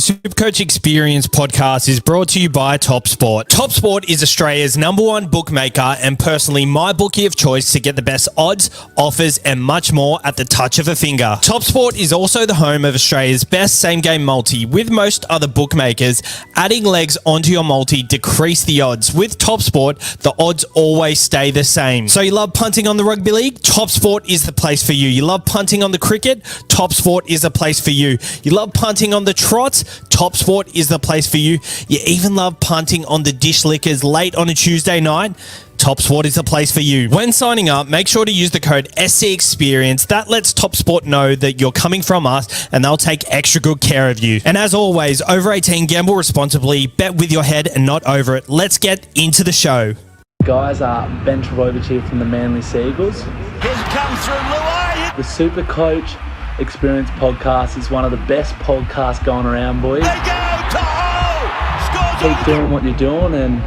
SuperCoach Experience podcast is brought to you by TopSport. TopSport is Australia's #1 bookmaker and personally my bookie of choice to get the best odds, offers and much more at the touch of a finger. TopSport is also the home of Australia's best same-game multi. With most other bookmakers, adding legs onto your multi decrease the odds. With TopSport, the odds always stay the same. So you love punting on the rugby league? TopSport is the place for you. You love punting on the cricket? TopSport is the place for you. You love punting on the trots? TopSport is the place for you. You even love punting on the dish lickers late on a Tuesday night? TopSport is the place for you. When signing up, make sure to use the code SCEXPERIENCE. That lets TopSport know that you're coming from us and they'll take extra good care of you. And as always, over 18, gamble responsibly, bet with your head and not over it. Let's get into the show. Guys, Ben Trbojevic here from the Manly Seagulls. Here comes through Luai. The SuperCoach Experience podcast is one of the best podcasts going around, boys. They go to hole. Scores. Keep doing what you're doing, and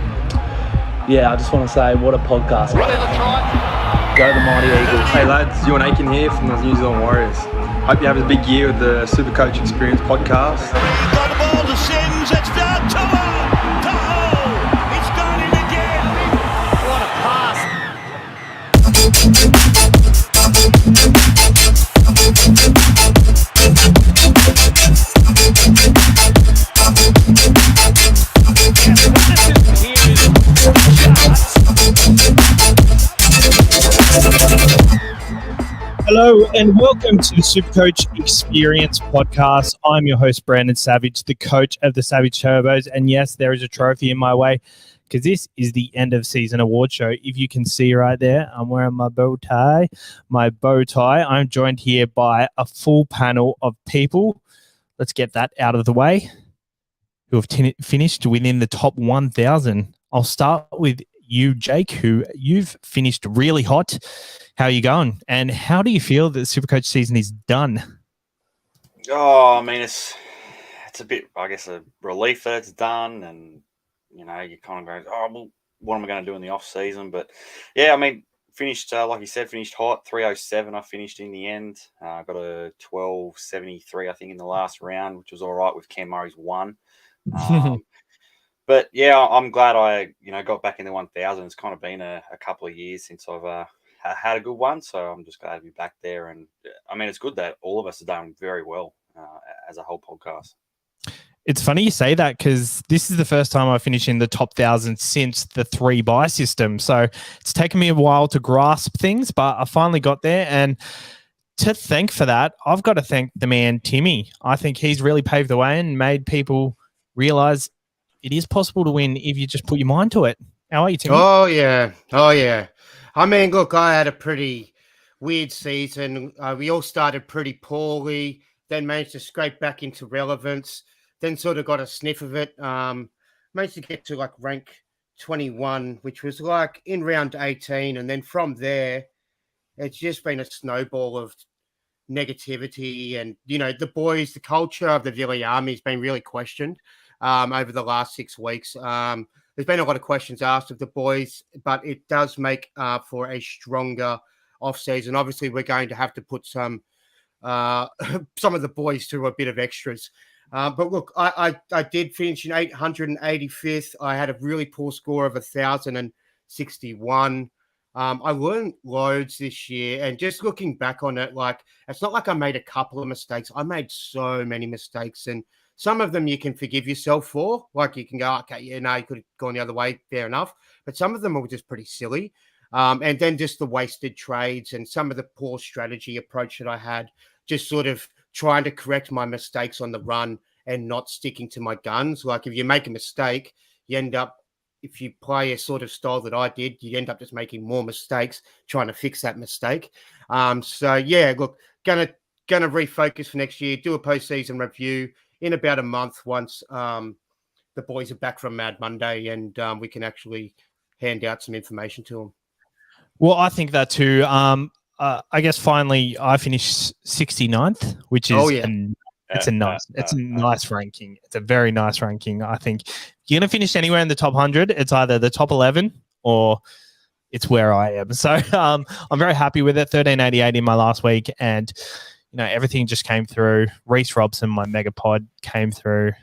yeah, I just want to say, what a podcast. Go the Mighty Eagles. Hey lads, Ewan Aiken here from the New Zealand Warriors. Hope you have a big year with the SuperCoach Experience podcast. Got the ball to Sims. It's down to hole. To hole. It's gone in again. What a pass. Hello and welcome to the SuperCoach Experience podcast. I'm your host, Brandon Savage, the coach of the Savage Turbos. And yes, there is a trophy in my way because this is the end of season award show. If you can see right there, I'm wearing my bow tie. I'm joined here by a full panel of people. Let's get that out of the way. Who have finished within the top 1,000. I'll start with you, Jake, who you've finished really hot. How are you going? And how do you feel that the SuperCoach season is done? Oh, I mean, it's a bit, I guess, a relief that it's done. And, you know, you kind of go, oh, well, what am I going to do in the off season? But, yeah, I mean, finished, like you said, finished hot. 307 I finished in the end. I got a 1273, I think, in the last round, which was all right with Cam Murray's 1. But, yeah, I'm glad I, got back in the 1,000. It's kind of been a couple of years since I've had a good one, so I'm just glad to be back there. And I mean, it's good that all of us are doing very well as a whole podcast. It's funny you say that because this is the first time I finished in the top 1,000 since the 3-bye system. So it's taken me a while to grasp things, but I finally got there. And to thank for that, I've got to thank the man, Timmy. I think he's really paved the way and made people realize it is possible to win if you just put your mind to it. How are you, Timmy? Oh, yeah. I mean, look, I had a pretty weird season. We all started pretty poorly, then managed to scrape back into relevance, then sort of got a sniff of it. Managed to get to rank 21, which was in round 18. And then from there, it's just been a snowball of negativity. And, the boys, the culture of the Vili Army has been really questioned over the last 6 weeks. There's been a lot of questions asked of the boys, but it does make for a stronger off-season. Obviously, we're going to have to put some of the boys through a bit of extras. But look, I did finish in 885th. I had a really poor score of 1,061. I learned loads this year, and just looking back on it, it's not like I made a couple of mistakes. I made so many mistakes, and some of them you can forgive yourself for. You can go, okay, yeah, no, you could have gone the other way, fair enough. But some of them were just pretty silly. And then just the wasted trades and some of the poor strategy approach that I had, just sort of trying to correct my mistakes on the run and not sticking to my guns. If you make a mistake, you end up, if you play a sort of style that I did, you end up just making more mistakes trying to fix that mistake. So, yeah, look, gonna refocus for next year, do a postseason review in about a month once the boys are back from Mad Monday and we can actually hand out some information to them. Well, I think that too. I guess finally I finished 69th, which is it's a nice ranking. It's a very nice ranking. I think you're going to finish anywhere in the top 100. It's either the top 11 or it's where I am. So I'm very happy with it. 1388 in my last week. And everything just came through. Reece Robson, my mega pod, came through.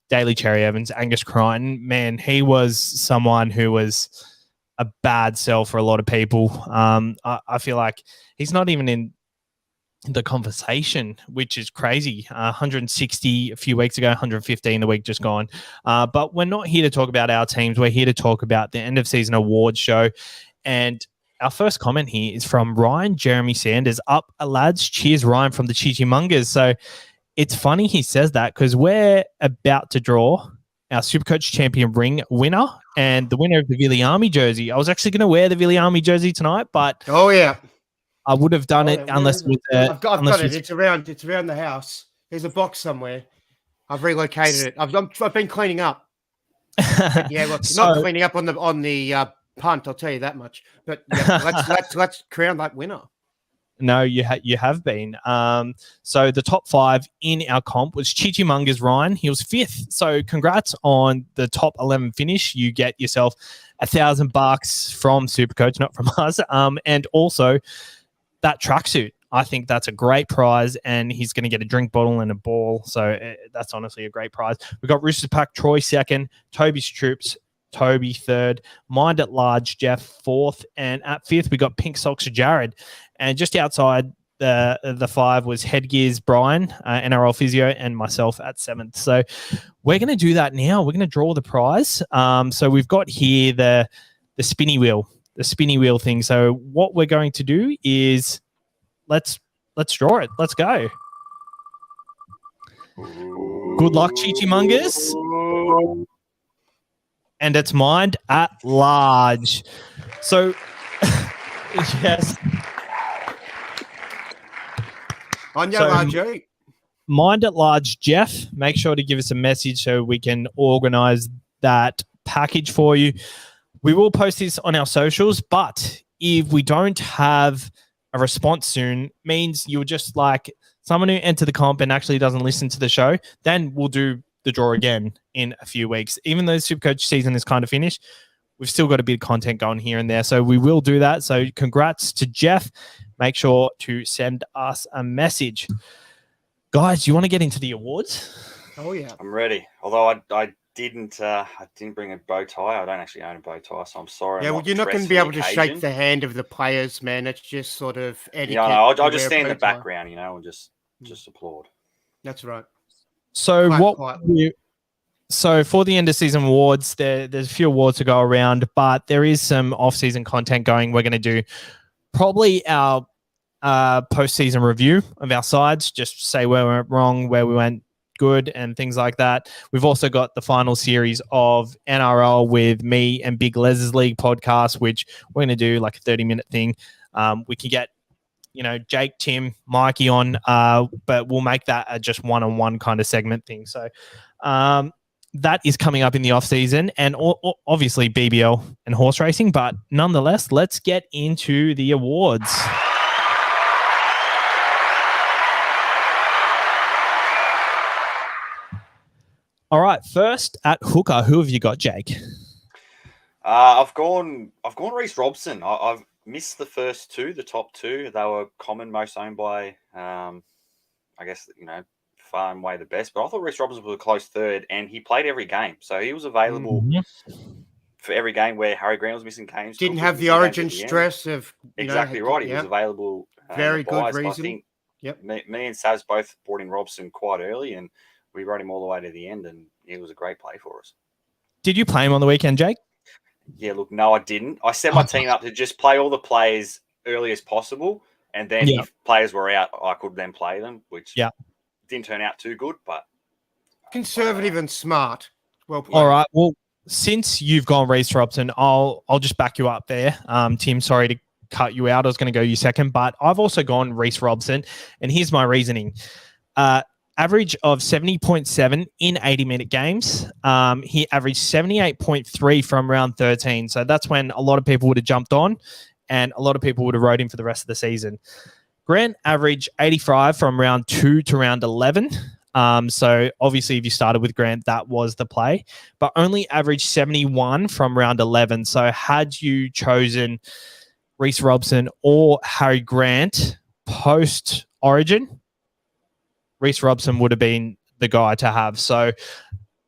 Daly Cherry Evans, Angus Crichton, man, he was someone who was a bad sell for a lot of people. I feel like he's not even in the conversation, which is crazy. 160 a few weeks ago, 115 the week just gone. But we're not here to talk about our teams. We're here to talk about the end of season awards show. And our first comment here is from Ryan Jeremy Sanders. Up, lads. Cheers, Ryan from the Chichimungers. So it's funny he says that because we're about to draw our Supercoach Champion ring winner and the winner of the Viliami jersey. I was actually going to wear the Viliami jersey tonight, but I would have done it unless it was. I've got it. It's around the house. There's a box somewhere. I've relocated it. I've been cleaning up. But yeah, look, not cleaning up on the punt. I'll tell you that much. But yeah, let's crown that winner. No, you have been. So the top 5 in our comp was Chichimungers Ryan. He was 5th. So congrats on the top 11 finish. You get yourself $1,000 from Supercoach, not from us. And also that tracksuit. I think that's a great prize, and he's going to get a drink bottle and a ball. So that's honestly a great prize. We've got Roosters Pack Troy 2nd, Toby's Troops Toby 3rd, Mind at Large Jeff 4th, and at 5th we got Pink Socks Jared. And just outside the 5 was Headgears Brian, NRL Physio, and myself at 7th. So we're going to do that now. We're going to draw the prize. So we've got here the spinny wheel thing. So what we're going to do is let's draw it. Let's go. Good luck, Chichimungers. And it's Mind at Large. So, yes. On your large, Mind at Large, Jeff, make sure to give us a message so we can organize that package for you. We will post this on our socials, but if we don't have a response soon, means you're just like someone who entered the comp and actually doesn't listen to the show, then we'll do the draw again in a few weeks. Even though the Supercoach season is kind of finished, we've still got a bit of content going here and there. So we will do that. So congrats to Jeff. Make sure to send us a message. Guys, you want to get into the awards? Oh, yeah. I'm ready. Although I didn't bring a bow tie. I don't actually own a bow tie, so I'm sorry. Yeah, well, you're not going to be able to shake the hand of the players, man. It's just sort of etiquette. Yeah, no, I'll just stand in the background, and just applaud. That's right. So So for the end of season awards, there's a few awards to go around, but there is some off-season content going. We're going to do probably our post-season review of our sides, just say where we went wrong, where we went good, and things like that. We've also got the final series of NRL with me and Big Les's League podcast, which we're going to do like a 30-minute thing. We can get Jake, Tim, Mikey on, but we'll make that a just one-on-one kind of segment thing. So that is coming up in the off-season, and obviously BBL and horse racing, but nonetheless, let's get into the awards. All right, first at hooker, who have you got, Jake? I've gone Reece Robson. I've missed the first 2, the top 2. They were common, most owned by, I guess, far and away the best. But I thought Reece Robson was a close 3rd, and he played every game. So he was available for every game where Harry Grant was missing games. Didn't have the origin stress of... Exactly right. He was available. Very good reason. I think me and Saz both brought in Robson quite early, and we rode him all the way to the end, and it was a great play for us. Did you play him on the weekend, Jake? Yeah, look, no, I didn't. I set my team up to just play all the players early as possible, and then if players were out, I could then play them, which didn't turn out too good, but... Conservative and smart. Well played. All right, well, since you've gone Reece Robson, I'll just back you up there. Tim, sorry to cut you out. I was going to go you second, but I've also gone Reece Robson, and here's my reasoning. Average of 70.7 in 80-minute games. He averaged 78.3 from round 13. So that's when a lot of people would have jumped on and a lot of people would have rode him for the rest of the season. Grant averaged 85 from round 2 to round 11. So obviously if you started with Grant, that was the play, but only averaged 71 from round 11. So had you chosen Reece Robson or Harry Grant, post Origin, Reece Robson would have been the guy to have. So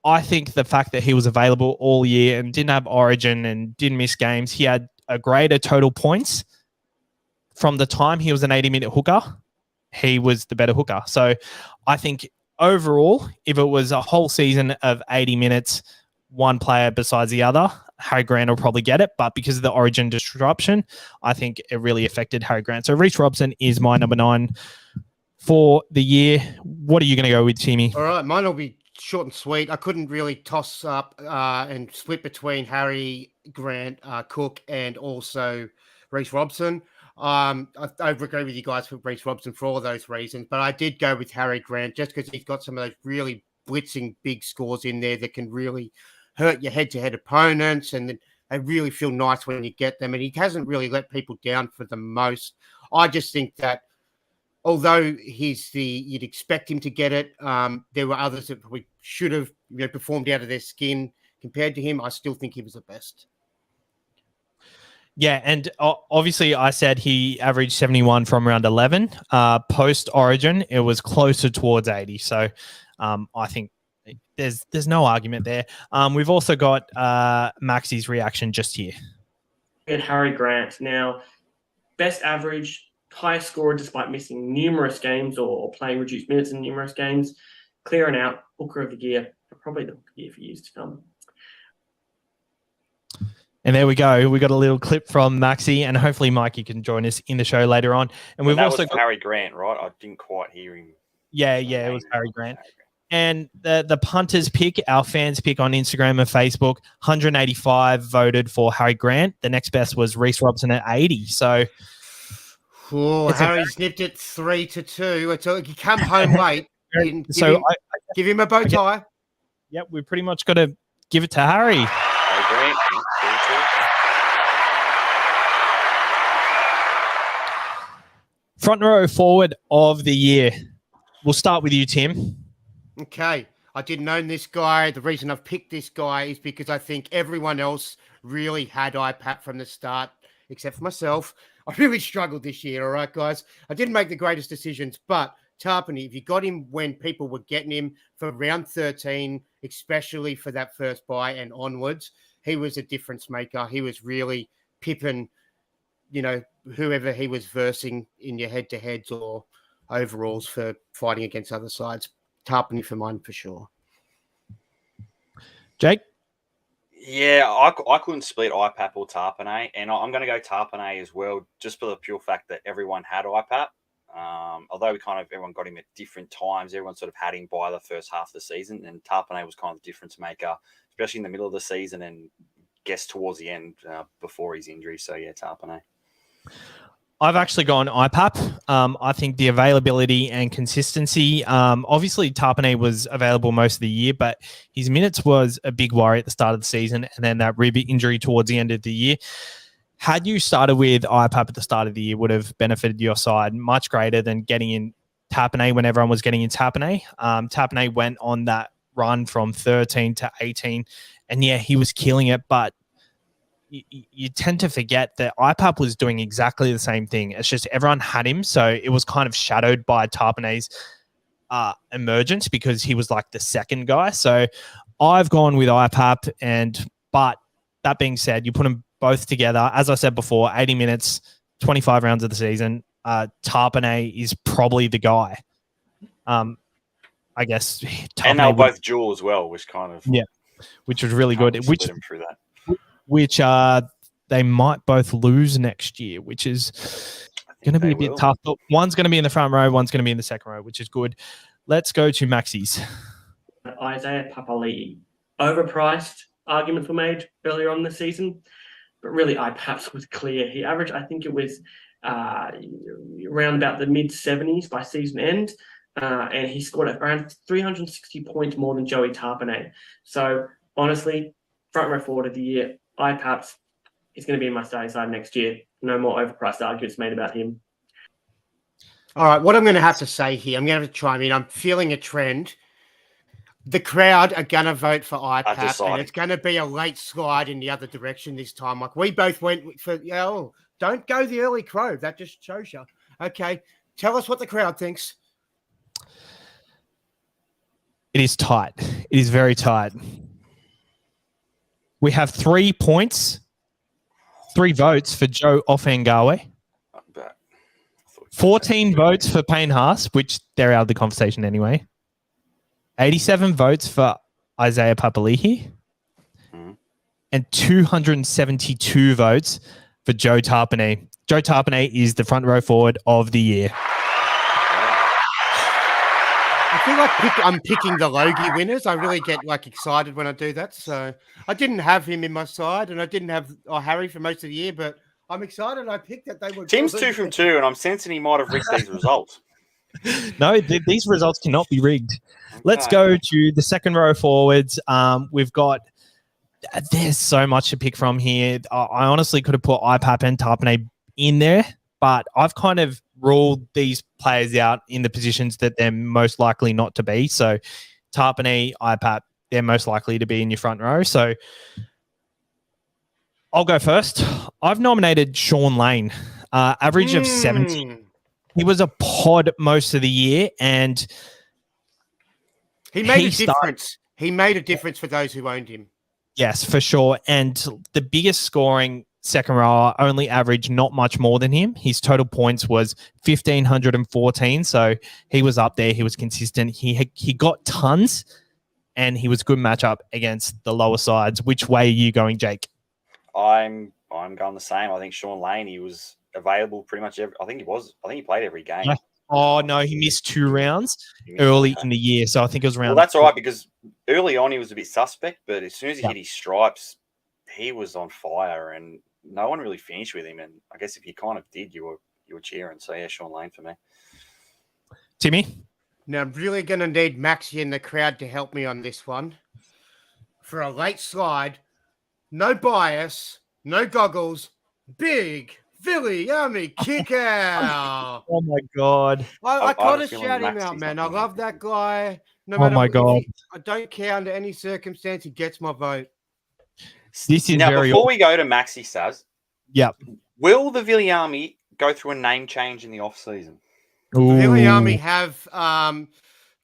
I think the fact that he was available all year and didn't have Origin and didn't miss games, he had a greater total points. From the time he was an 80-minute hooker, he was the better hooker. So I think overall, if it was a whole season of 80 minutes, one player besides the other, Harry Grant will probably get it. But because of the Origin disruption, I think it really affected Harry Grant. So Reece Robson is my number 9 for the year. What are you going to go with, Timmy? All right, mine will be short and sweet. I couldn't really toss up and split between Harry Grant, Cook, and also Reece Robson. I agree with you guys for Reece Robson for all those reasons, but I did go with Harry Grant just because he's got some of those really blitzing big scores in there that can really hurt your head-to-head opponents, and they really feel nice when you get them, and he hasn't really let people down for the most. I just think that although you'd expect him to get it, there were others that probably should have performed out of their skin compared to him. I still think he was the best. Yeah, and obviously I said he averaged 71 from round 11. Post-Origin, it was closer towards 80. So I think there's no argument there. We've also got Maxi's reaction just here. And Harry Grant. Now, best average, highest scorer despite missing numerous games or playing reduced minutes in numerous games. Clearing out, hooker of the year, probably the hooker of the year for years to come. And there we go. We got a little clip from Maxi, and hopefully Mikey can join us in the show later on. And we've also got Harry Grant, right? I didn't quite hear him. Yeah, it was Harry Grant. And the punters pick, our fans pick on Instagram and Facebook, 185 voted for Harry Grant. The next best was Reece Robson at 80. So Harry snipped it 3-2. He come home late. Give him a bow tie. Yep, we pretty much got to give it to Harry. Harry Grant. Front row forward of the year. We'll start with you, Tim. Okay. I didn't own this guy. The reason I've picked this guy is because I think everyone else really had IPAP from the start, except for myself. I really struggled this year, all right, guys? I didn't make the greatest decisions, but Tarpany, if you got him when people were getting him for round 13, especially for that first buy and onwards, he was a difference maker. He was really pipping, whoever he was versing in your head-to-heads or overalls for fighting against other sides. Tarpany for mine for sure. Jake? Yeah, I couldn't split IPAP or Tarpany, and I'm going to go Tarpany as well, just for the pure fact that everyone had IPAP. Although everyone got him at different times, everyone sort of had him by the first half of the season, and Tarpany was kind of the difference maker, especially in the middle of the season and guess towards the end before his injury. So yeah, Tarpany. I've actually gone IPAP. I think the availability and consistency, obviously Tarpany was available most of the year, but his minutes was a big worry at the start of the season, and then that rib injury towards the end of the year. Had you started with IPAP at the start of the year, would have benefited your side much greater than getting in Tarpany when everyone was getting in Tarpany. Tarpany went on that run from 13 to 18, and yeah, he was killing it, but you tend to forget that IPAP was doing exactly the same thing. It's just everyone had him, so it was kind of shadowed by Tarpany's emergence because he was like the second guy. So I've gone with IPAP, but that being said, you put them both together. As I said before, 80 minutes, 25 rounds of the season. Tarpany is probably the guy. I guess. Tarpany and they were both dual as well, which which was really good. Which him through that. Which they might both lose next year, which is going to be a bit tough. But one's going to be in the front row, one's going to be in the second row, which is good. Let's go to Maxi's. Isaiah Papali'i. Overpriced, arguments were made earlier on in the season, but really IPAPs was clear. He averaged, I think it was around about the mid-70s by season end, and he scored around 360 points more than Joey Tarpany. So honestly, front row forward of the year, IPAPs is going to be in my starting side next year. No more overpriced arguments made about him. All right, what I'm going to have to say here, I'm going to have to chime in. I'm feeling a trend. The crowd are going to vote for IPAP, and it's going to be a late slide in the other direction this time. Like we both went for, don't go the early crow. That just shows you. Okay, Tell us what the crowd thinks. It is tight. It is very tight. We have 3 points, 3 votes for Joe Offengawe, 14 votes for Payne Haas, which they're out of the conversation anyway, 87 votes for Isaiah Papali'i, and 272 votes for Joe Tarpanay. Joe Tarpanay is the front row forward of the year. I feel like I'm picking the Logie winners. I really get excited when I do that. So I didn't have him in my side, and I didn't have Harry for most of the year, but I'm excited. I picked that they were. Tim's 2 from 2, and I'm sensing he might have rigged these results. No, these results cannot be rigged. Okay. Let's go to the second row forwards. We've got. There's so much to pick from here. I honestly could have put IPAP and Tarpanay in there, but I've kind of ruled these players out in the positions that they're most likely not to be. So Tarpanay, IPAP, they're most likely to be in your front row. So I'll go first. I've nominated Sean Lane, average of 70. He was a pod most of the year, and he made a difference. He made a difference for those who owned him. Yes, for sure. And the biggest scoring second rower only averaged not much more than him. His total points was 1,514. So he was up there. He was consistent. He got tons, and he was a good matchup against the lower sides. Which way are you going, Jake? I'm going the same. I think Sean Lane, he was available pretty much I think he played every game. Yeah. Oh, no, he missed 2 rounds early in the year. So I think it was around. Well, that's all right, because early on he was a bit suspect, but as soon as he hit his stripes, he was on fire, and no one really finished with him. And I guess if you kind of did, you were cheering. So yeah, Sean Lane for me. Timmy? Now I'm really going to need Maxie in the crowd to help me on this one. For a late slide, no bias, no goggles, big Philly Army kick out. Oh my God. I got to shout him out, man. I love that guy. No matter my God. I don't care under any circumstance. He gets my vote. This is now, very before we go to Maxi Saz, yep. Will the Viliami go through a name change in the off season? Viliami have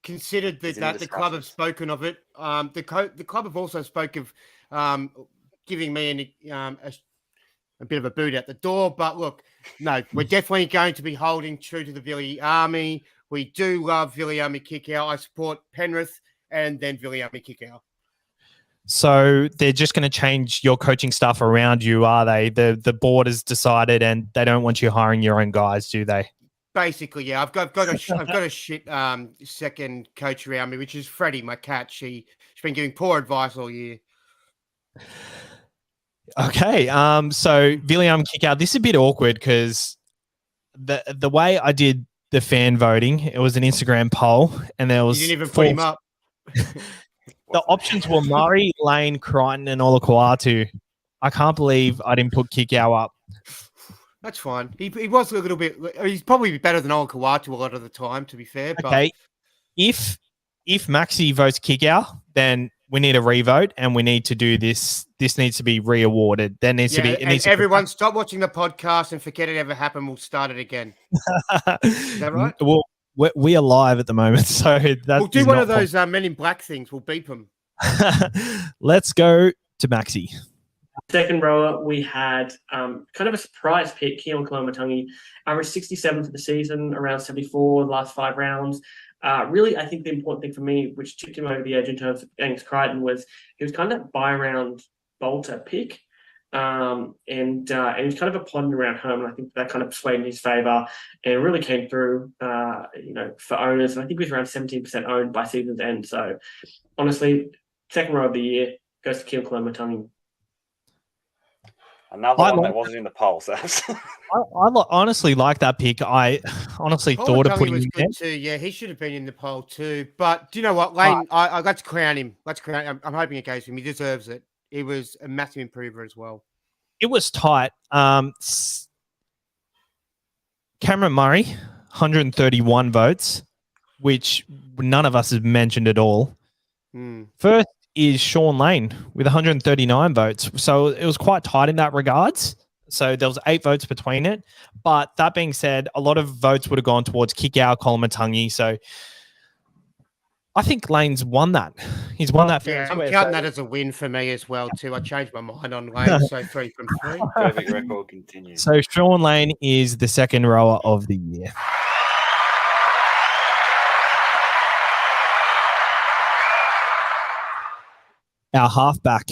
considered that the club have spoken of it. The club have also spoke of giving me a bit of a boot out the door. But look, no, we're definitely going to be holding true to the Viliami. We do love Viliami kick out. I support Penrith and then Viliami kick out. So they're just going to change your coaching staff around you, are they? The board has decided, and they don't want you hiring your own guys, do they? Basically, yeah. I've got a shit second coach around me, which is Freddie, my cat. She's been giving poor advice all year. Okay. So William kick out. This is a bit awkward because the way I did the fan voting, it was an Instagram poll, and there was you didn't even put him up. The options were Murray, Lane, Crichton, and Olakuatu. I can't believe I didn't put Kikau up. That's fine. He was a little bit. He's probably better than Olakuatu a lot of the time, to be fair. Okay. But if Maxi votes Kikau, then we need a revote, and we need to do this. This needs to be re-awarded. There needs to be. Everyone, stop watching the podcast and forget it ever happened. We'll start it again. Is that right? Well, we are live at the moment, so we'll do one of those Men in Black things. We'll beep them. Let's go to Maxi. Second rower, we had kind of a surprise pick, Keon Koloamatangi, averaged 67 for the season, around 74 the last 5 rounds. Really, I think the important thing for me, which tipped him over the edge in terms of against Crichton, was he was kind of that buy-around bolter pick. And he was kind of a pond around home, and I think that kind of swayed in his favour and really came through, for owners. And I think he was around 17% owned by season's end. So, honestly, second row of the year goes to Keon Koloamatangi. Another one that wasn't in the poll, so. I honestly like that pick. I honestly thought of putting him in too. Yeah, he should have been in the poll too. But do you know what, Lane? Let's crown him. I'm hoping it goes to him. He deserves it. He was a massive improver as well. It was tight. Cameron Murray, 131 votes, which none of us have mentioned at all. First is Sean Lane with 139 votes. So it was quite tight in that regards. So there was 8 votes between it. But that being said, a lot of votes would have gone towards Kikau, Kolomatangi. So I think Lane's won that. He's won that fair Yeah, and I'm square. counting that as a win for me as well too. I changed my mind on Lane, so 3 from 3. Perfect record continues. So Sean Lane is the second rower of the year. Our halfback.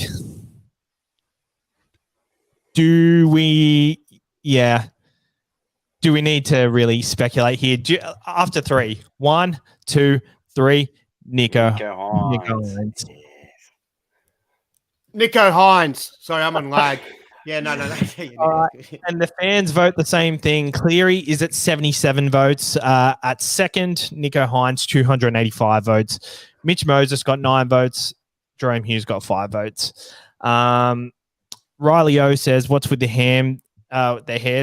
Do we need to really speculate here? After 3, 1, 2, 3, Nicho Hynes. Yes. Nicho Hynes. Sorry, I'm on lag. Yeah, no. All right. And the fans vote the same thing. Cleary is at 77 votes. At second, Nicho Hynes, 285 votes. Mitch Moses got 9 votes. Jerome Hughes got 5 votes. Riley O says, "What's with the hair,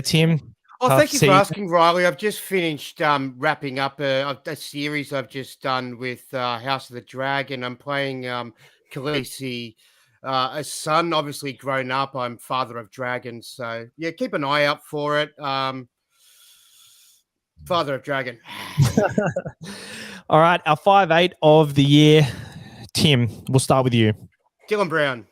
Tim?" Oh, thank you for asking, Riley. I've just finished wrapping up a series I've just done with House of the Dragon. I'm playing Khaleesi, a son, obviously grown up. I'm father of dragons. So, yeah, keep an eye out for it. Father of Dragon. All right, our 5'8" of the year. Tim, we'll start with you. Dylan Brown.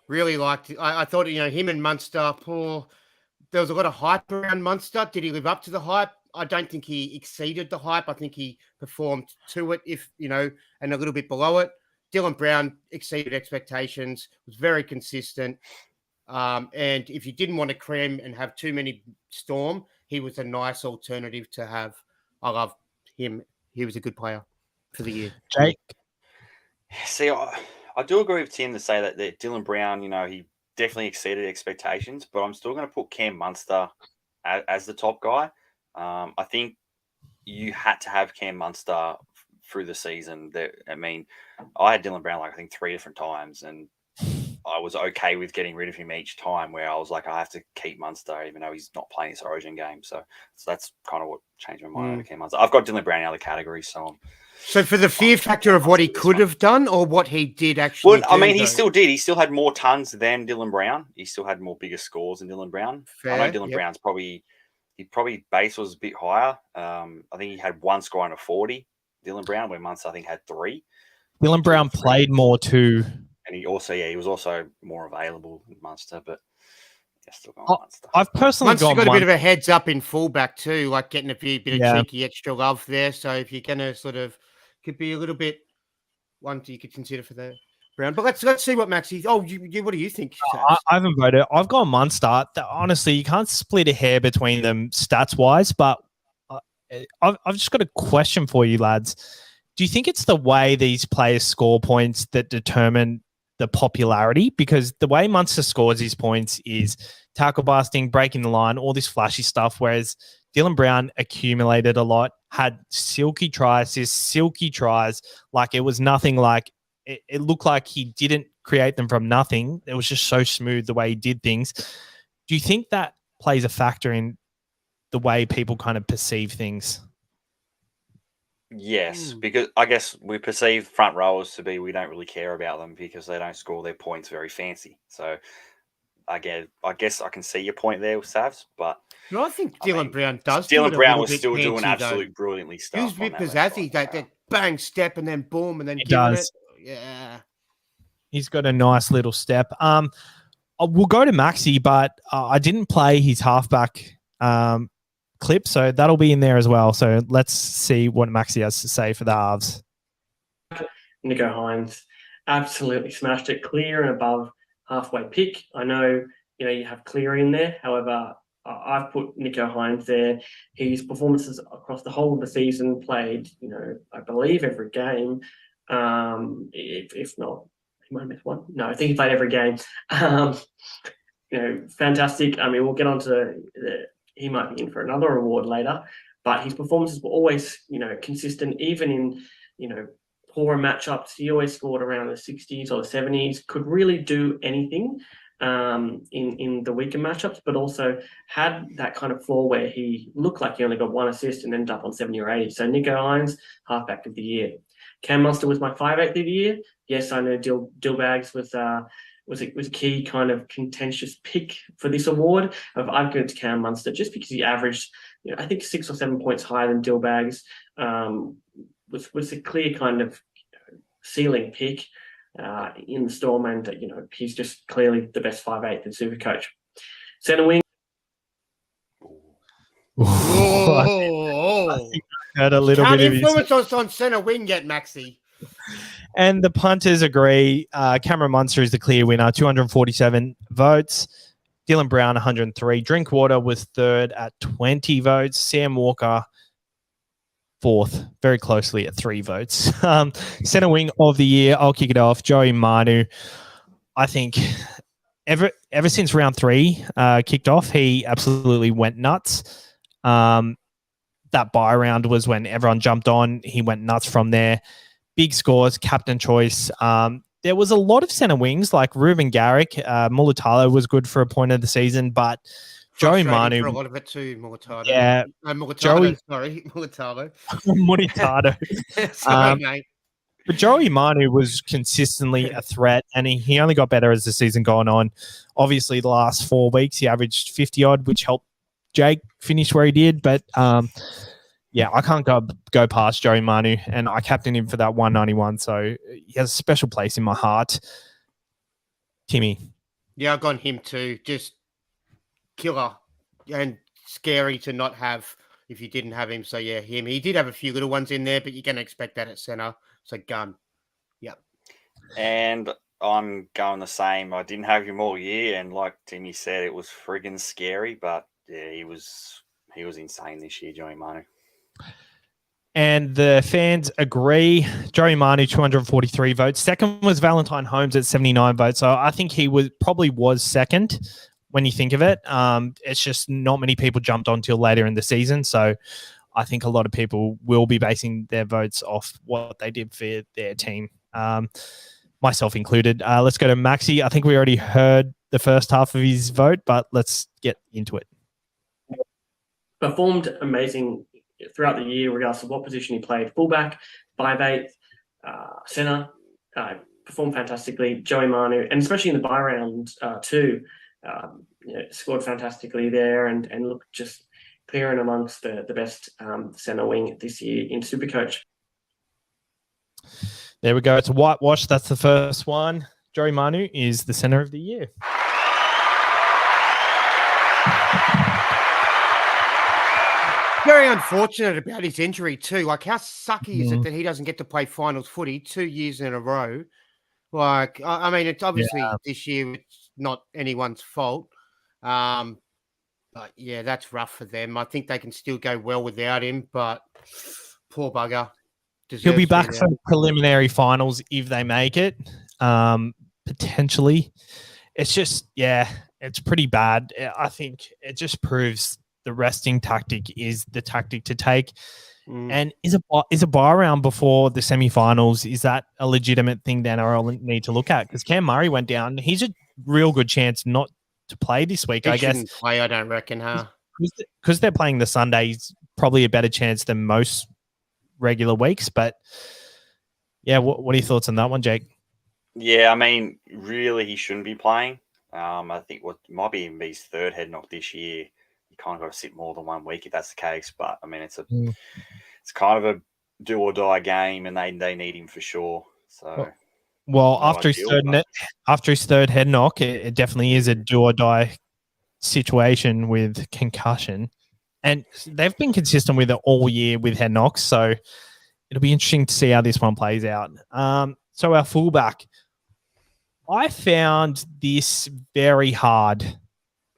Really liked it. I thought, him and Munster, there was a lot of hype around Munster. Did he live up to the hype? I don't think he exceeded the hype. I think he performed to it, and a little bit below it. Dylan Brown exceeded expectations, was very consistent. And if you didn't want to cream and have too many Storm, he was a nice alternative to have. I love him. He was a good player for the year. Jake? See, I do agree with Tim to say that Dylan Brown, he definitely exceeded expectations, but I'm still going to put Cam Munster as the top guy. I think you had to have Cam Munster through the season. I had Dylan Brown I think 3 different times, and I was okay with getting rid of him each time, where I was like, I have to keep Munster even though he's not playing this Origin game. So that's kind of what changed my mind over Cam Munster. I've got Dylan Brown in other categories, so for the fear factor of what he could have done or what he did actually he still did. He still had more tons than Dylan Brown. He still had more bigger scores than Dylan Brown. Fair, I know Dylan Brown's probably base was a bit higher. I think he had 1 score under 40, Dylan Brown, where Munster I think had 3. Dylan Brown played more too. And he was also more available than Munster, but still going Munster. I've personally got a bit of a heads up in fullback too, like getting a bit of cheeky extra love there. So if you're going to could be a little bit one you could consider for that Brown. But let's see what Maxi. Oh, what do you think? I haven't voted. I've gone Munster. Honestly, you can't split a hair between them stats wise. But I've just got a question for you, lads. Do you think it's the way these players score points that determine the popularity? Because the way Munster scores his points is tackle busting, breaking the line, all this flashy stuff, whereas Dylan Brown accumulated a lot, had silky tries, like it was nothing like it looked like he didn't create them from nothing. It was just so smooth the way he did things. Do you think that plays a factor in the way people kind of perceive things? Yes, because I guess we perceive front rowers to be we don't really care about them because they don't score their points very fancy. So I guess I can see your point there with Savs, but I think Dylan Brown does. Dylan Brown was still doing absolute brilliantly stuff. He was a bit pizzazzy, that bang step and then boom and then it does. Yeah, he's got a nice little step. We'll go to Maxi, but I didn't play his halfback clip, so that'll be in there as well. So let's see what Maxi has to say for the halves. Nicho Hynes absolutely smashed it, clear and above halfway pick. I know you have Cleary in there. However, I've put Nicho Hynes there. His performances across the whole of the season, played, I believe every game. If not, he might have missed one. No, I think he played every game. Fantastic. I mean, we'll get on to he might be in for another award later, but his performances were always, consistent, even in, poorer matchups. He always scored around the 60s or the 70s, could really do anything in the weaker matchups, but also had that kind of floor where he looked like he only got 1 assist and ended up on 70 or 80. So Nicho Hynes, halfback of the year. Cam Munster was my 5'8" of the year. Yes, I know Dillbags was was a key kind of contentious pick for this award. I've given it to Cam Munster just because he averaged, I think 6 or 7 points higher than Dillbags. Was a clear kind of ceiling pick in the Storm, and he's just clearly the best 5'8" in Supercoach. Centre wing. I think I heard a little Can't bit of influence us on centre wing yet, Maxi. And the punters agree. Cameron Munster is the clear winner, 247 votes. Dylan Brown, 103. Drinkwater was third at 20 votes. Sam Walker, fourth, very closely at 3 votes. Centre wing of the year, I'll kick it off. Joey Manu. I think ever since round 3 kicked off, he absolutely went nuts. That bye round was when everyone jumped on. He went nuts from there. Big scores, captain choice. There was a lot of centre wings like Ruben Garrick. Mulatalo was good for a point of the season, but Joey Manu for a lot of it too. Mulatalo. Yeah, Mulatalo. Sorry, Mulatalo. Mulatalo. Sorry, mate. But Joey Manu was consistently a threat, and he only got better as the season gone on. Obviously, the last 4 weeks, he averaged 50-odd, which helped Jake finish where he did. But, yeah, I can't go past Joey Manu, and I captained him for that 191, so he has a special place in my heart. Timmy. Yeah, I've gone him too. Just killer and scary to not have if you didn't have him. So, yeah, him. He did have a few little ones in there, but you're going to expect that at centre. So, gun. Yep. And I'm going the same. I didn't have him all year, and like Timmy said, it was friggin' scary, but yeah, he was insane this year, Joey Manu. And the fans agree. Joey Manu, 243 votes. Second was Valentine Holmes at 79 votes. So I think he probably was second when you think of it. It's just not many people jumped on till later in the season. So I think a lot of people will be basing their votes off what they did for their team, myself included. Let's go to Maxi. I think we already heard the first half of his vote, but let's get into it. Performed amazing throughout the year, regardless of what position he played. Fullback, 5'8", centre, performed fantastically. Joey Manu, and especially in the bye round too, scored fantastically there and looked just clearing amongst the best centre wing this year in Supercoach. There we go. It's a whitewash. That's the first one. Joey Manu is the centre of the year. Very unfortunate about his injury too. Like, how sucky is it that he doesn't get to play finals footy 2 years in a row? Like, I mean, it's obviously this year it's not anyone's fault. But yeah, that's rough for them. I think they can still go well without him, but poor bugger. He'll be back for preliminary finals if they make it, potentially. It's just, yeah, it's pretty bad. I think it just proves the resting tactic is the tactic to take. And is a bye round before the semi-finals, is that a legitimate thing the NRL need to look at? Because Cam Murray went down. He's a real good chance not to play this week, I guess. Play, I don't reckon, huh? Because they're playing the Sundays, probably a better chance than most regular weeks. But yeah, what are your thoughts on that one, Jake? Yeah, I mean, really, he shouldn't be playing. I think what might be even his third head knock this year. You kind of got to sit more than 1 week if that's the case. But I mean, it's kind of a do or die game, and they need him for sure. So, well, after his third head knock, it definitely is a do or die situation with concussion, and they've been consistent with it all year with head knocks. So it'll be interesting to see how this one plays out. So our fullback, I found this very hard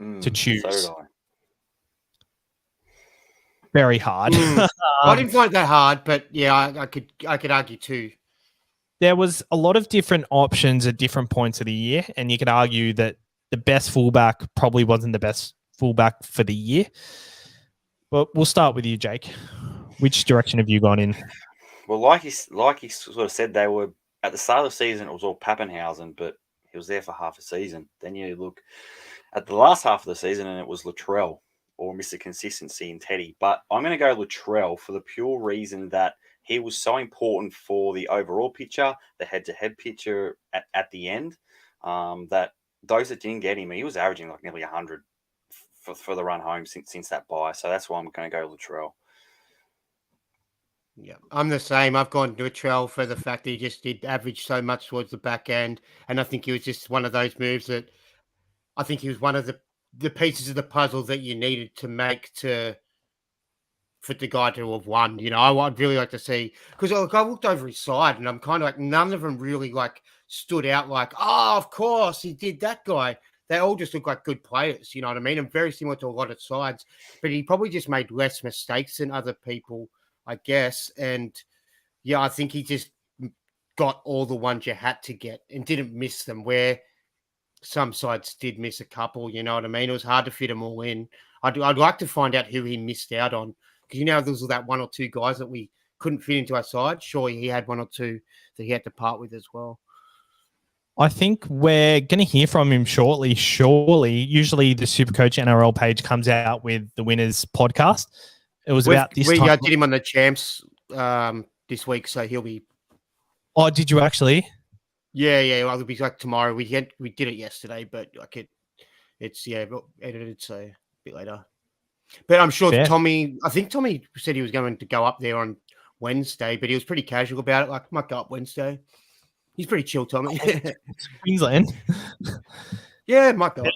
to choose. So did I. Very hard. I didn't find it that hard, but yeah, I could argue too. There was a lot of different options at different points of the year, and you could argue that the best fullback probably wasn't the best fullback for the year. But we'll start with you, Jake. Which direction have you gone in? Well, like he sort of said, they were at the start of the season. It was all Pappenhausen, but he was there for half a season. Then you look at the last half of the season, and it was Latrell or Mr. Consistency in Teddy. But I'm going to go Latrell for the pure reason that he was so important for the overall picture, the head-to-head picture at the end. that those that didn't get him, he was averaging like nearly 100 for the run home since that bye. So that's why I'm going to go Latrell. Yeah, I'm the same. I've gone to Latrell for the fact that he just did average so much towards the back end, and I think he was just one of those moves that I think he was one of the pieces of the puzzle that you needed to make for the guy to have won. I'd really like to see, because I looked over his side and I'm kind of like, none of them really like stood out like, oh, of course he did that guy. They all just look like good players, you know what I mean? And very similar to a lot of sides, but he probably just made less mistakes than other people, I guess. And yeah, I think he just got all the ones you had to get and didn't miss them, where some sides did miss a couple, you know what I mean? It was hard to fit them all in. I'd like to find out who he missed out on, because there was that one or two guys that we couldn't fit into our side. Surely he had one or two that he had to part with as well. I think we're going to hear from him shortly. Surely, usually the SuperCoach NRL page comes out with the winners podcast. It was about this time. We did him on the champs this week, so he'll be. Oh, did you actually? Yeah. Well, it'll be like tomorrow. We did it yesterday, but like it's edited, so a bit later. But I'm sure Tommy said he was going to go up there on Wednesday, but he was pretty casual about it. Like, might go up Wednesday. He's pretty chill, Tommy. Queensland. Yeah, might go up.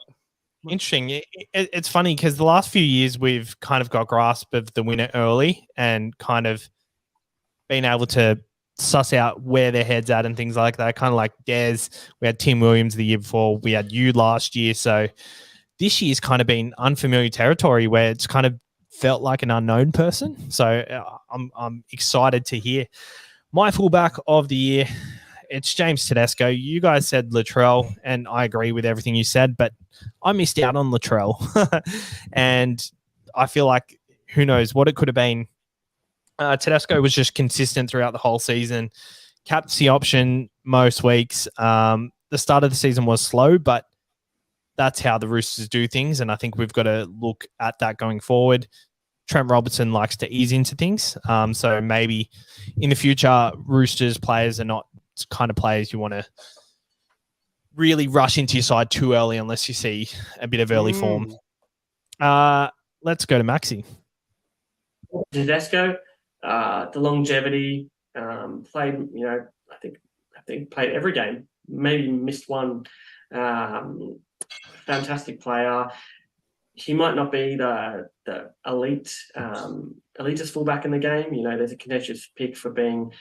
Interesting. It's funny because the last few years we've kind of got grasp of the winner early and kind of been able to suss out where their head's at and things like that. Kind of like Des. We had Tim Williams the year before. We had you last year. So this year's kind of been unfamiliar territory where it's kind of felt like an unknown person. So I'm excited to hear. My fullback of the year, it's James Tedesco. You guys said Latrell, and I agree with everything you said, but I missed out on Latrell. And I feel like who knows what it could have been. Tedesco was just consistent throughout the whole season. Captaincy option most weeks. The start of the season was slow, but that's how the Roosters do things, and I think we've got to look at that going forward. Trent Robertson likes to ease into things, so maybe in the future, Roosters players are not kind of players you want to really rush into your side too early unless you see a bit of early form. Let's go to Maxi. Tedesco, the longevity, played, I think played every game, maybe missed one. Fantastic player. He might not be the elitist fullback in the game. There's a contentious pick for being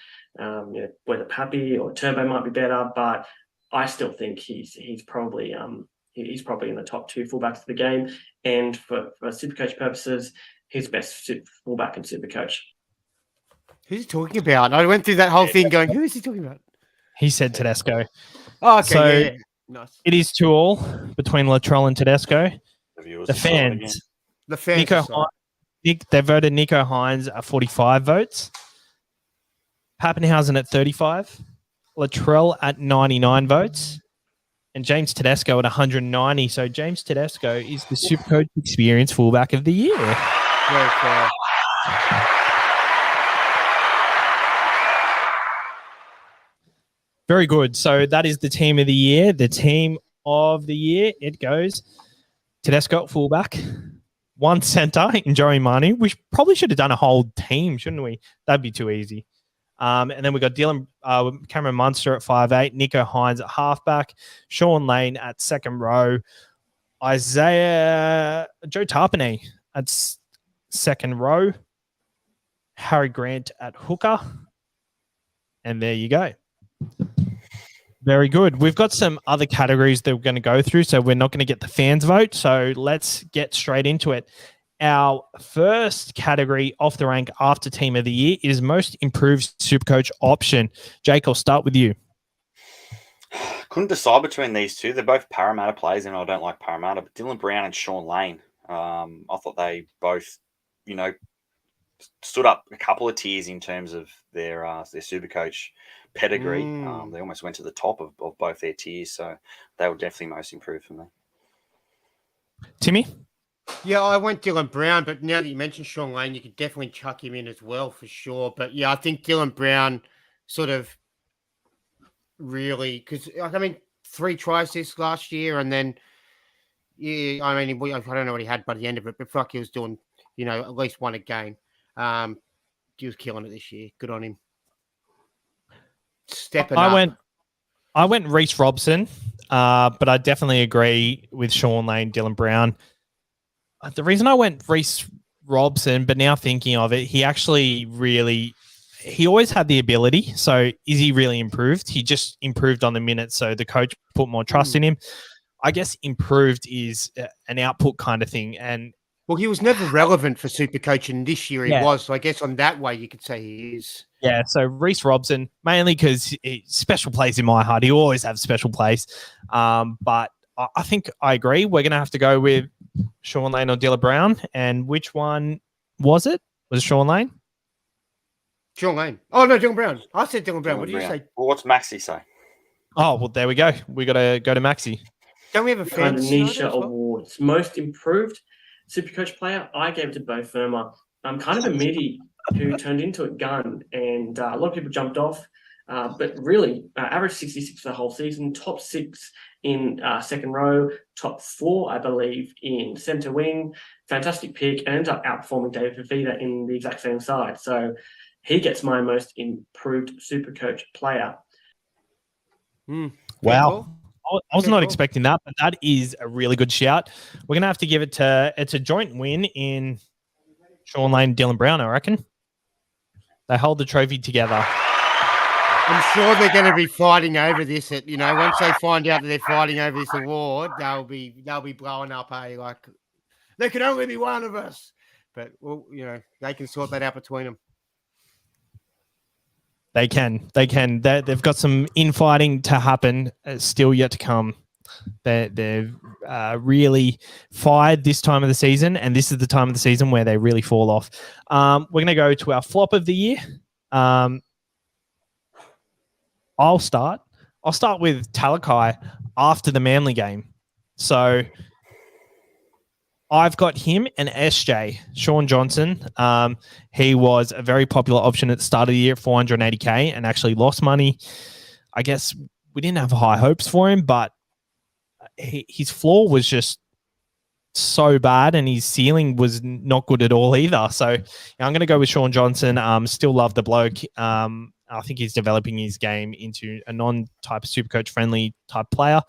whether Pappy or Turbo might be better, but I still think he's probably in the top two fullbacks of the game. And for SuperCoach purposes, he's best fullback in SuperCoach. Who's he talking about? I went through that whole thing going, who is he talking about? He said Tedesco. Oh, okay. So yeah. Nice. It is 2-2 between Latrell and Tedesco. The fans. They voted Nico Hines at 45 votes. Pappenhausen at 35. Latrell at 99 votes. And James Tedesco at 190. So James Tedesco is the SuperCoach Experience Fullback of the Year. Very fair. Very good. So that is the team of the year. The team of the year, it goes Tedesco at fullback, one centre in Joey Manu. We probably should have done a whole team, shouldn't we? That'd be too easy. And then we got Cameron Munster at 5'8", Nico Hines at halfback, Sean Lane at second row, Joe Tarpanay at second row, Harry Grant at hooker, and there you go. Very good. We've got some other categories that we're going to go through, so we're not going to get the fans vote. So let's get straight into it. Our first category off the rank after Team of the Year is Most Improved SuperCoach Option. Jake, I'll start with you. Couldn't decide between these two. They're both Parramatta players, and I don't like Parramatta, but Dylan Brown and Sean Lane. I thought they both, stood up a couple of tiers in terms of their SuperCoach pedigree. They almost went to the top of both their tiers, so they were definitely most improved for me. Timmy? Yeah, I went Dylan Brown, but now that you mentioned Sean Lane, you could definitely chuck him in as well for sure. But yeah, I think Dylan Brown sort of really, because 3 tries this last year, and then I mean, I don't know what he had by the end of it, but fuck, he was doing at least one a game. He was killing it this year. Good on him. Stepping up. I went Reece Robson, but I definitely agree with Sean Lane, Dylan Brown. The reason I went Reece Robson, but now thinking of it, he always had the ability. So is he really improved? He just improved on the minute. So the coach put more trust in him. I guess improved is an output kind of thing. And well, he was never relevant for SuperCoach, and this year he was. So I guess on that way you could say he is. Yeah, so Reece Robson, mainly because special place in my heart. He always have special place. But I think I agree. We're going to have to go with Sean Lane or Dylan Brown. And which one was it? Was it Sean Lane? Sean Lane. Oh, no, Dylan Brown. I said Dylan Brown. What did you say? Well, what's Maxi say? Oh, well, there we go. We got to go to Maxi. Don't we have a fantasy Nisha awards? Most improved SuperCoach player. I gave it to Bo Firma. Kind of a Midi who turned into a gun, and a lot of people jumped off. But really, average 66 for the whole season, top 6 in second row, top 4, I believe, in centre wing. Fantastic pick, and ends up outperforming David Fafita in the exact same side. So he gets my most improved SuperCoach player. Wow. I was not expecting that, but that is a really good shout. We're going to have to give it to, it's a joint win in Sean Lane and Dylan Brown, I reckon. They hold the trophy together. I'm sure they're going to be fighting over this. Once they find out that they're fighting over this award, they'll be blowing up. Like there can only be one of us. But they can sort that out between them. They can. They've got some infighting to happen. Still yet to come. They've really fired this time of the season, and this is the time of the season where they really fall off. We're going to go to our flop of the year. I'll start with Talakai after the Manly game. So I've got him and SJ, Sean Johnson. He was a very popular option at the start of the year at $480K and actually lost money. I guess we didn't have high hopes for him, but his floor was just so bad and his ceiling was not good at all either. So I'm going to go with Sean Johnson. Still love the bloke. I think he's developing his game into a non-type SuperCoach friendly type player.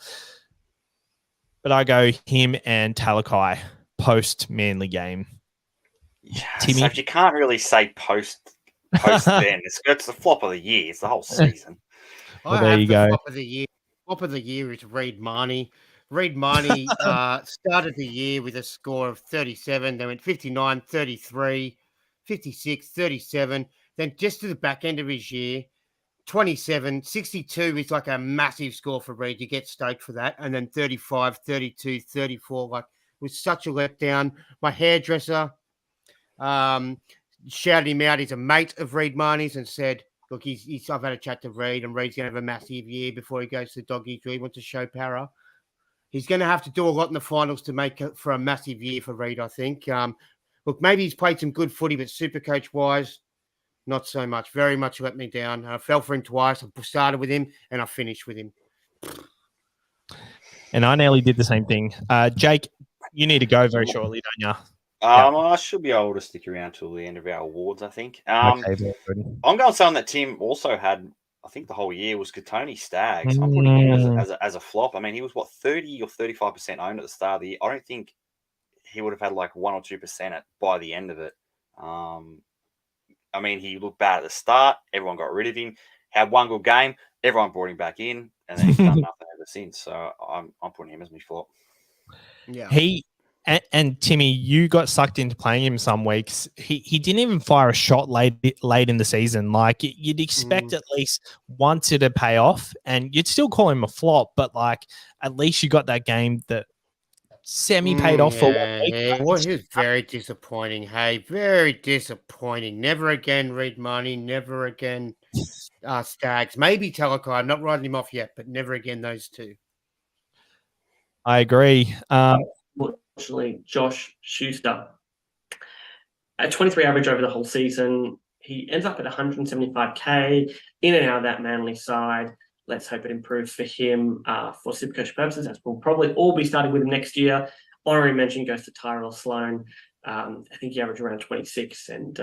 But I go him and Talakai post Manly game. Yeah, Timmy? so you can't really say post then. It's the flop of the year. It's the whole season. Well, there you go. Flop of the year. Flop of the year is Reid Marnie. Reid Marnie started the year with a score of 37. They went 59, 33, 56, 37. Then just to the back end of his year, 27, 62 is like a massive score for Reid. You get stoked for that. And then 35, 32, 34, like it was such a letdown. My hairdresser shouted him out. He's a mate of Reid Marnie's and said, look, I've had a chat to Reid and Reid's going to have a massive year before he goes to the Doggies. He wants to show para. He's going to have to do a lot in the finals to make it for a massive year for Reid, I think. Look, maybe he's played some good footy, but SuperCoach-wise, not so much. Very much let me down. I fell for him twice. I started with him and I finished with him. And I nearly did the same thing. Jake, you need to go very shortly, don't you? I should be able to stick around till the end of our awards, I think. Okay, I'm going someone that Tim also had, I think the whole year, was Katoni Staggs. I'm putting him as a flop. I mean, he was, 30 or 35% owned at the start of the year. I don't think he would have had like 1 or 2% by the end of it. I mean, he looked bad at the start. Everyone got rid of him. Had one good game. Everyone brought him back in. And then he's done nothing ever since. So I'm putting him as my flop. Yeah. And Timmy, you got sucked into playing him some weeks. He didn't even fire a shot late in the season. Like you'd expect at least once it to pay off, and you'd still call him a flop. But like at least you got that game that semi paid off for 1 week. Yeah. Well, he was very disappointing. Hey, very disappointing. Never again Reid Marnie. Never again Staggs. Maybe Talakai. I'm not writing him off yet, but never again those two. I agree. Unfortunately, Josh Schuster. At 23 average over the whole season, he ends up at 175K, in and out of that Manly side. let's hope it improves for him for Supercoach purposes, as we'll probably all be starting with him next year. Honorary mention goes to Tyrell Sloan. I think he averaged around 26, and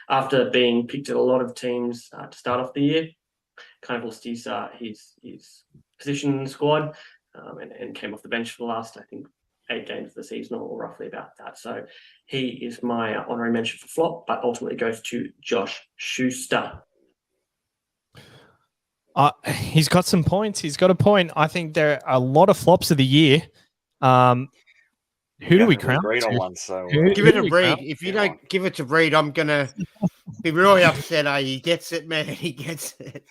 after being picked at a lot of teams to start off the year, kind of lost his position in the squad and came off the bench for the last, I think, 8 games of the season, or roughly about that. So he is my honorary mention for flop, but ultimately goes to Josh Schuster. He's got some points. He's got a point. I think there are a lot of flops of the year. Who do we crown? Agreed on one, so Give it to Reed. If you don't give it to Reed, I'm going to be really upset. He gets it, man. He gets it.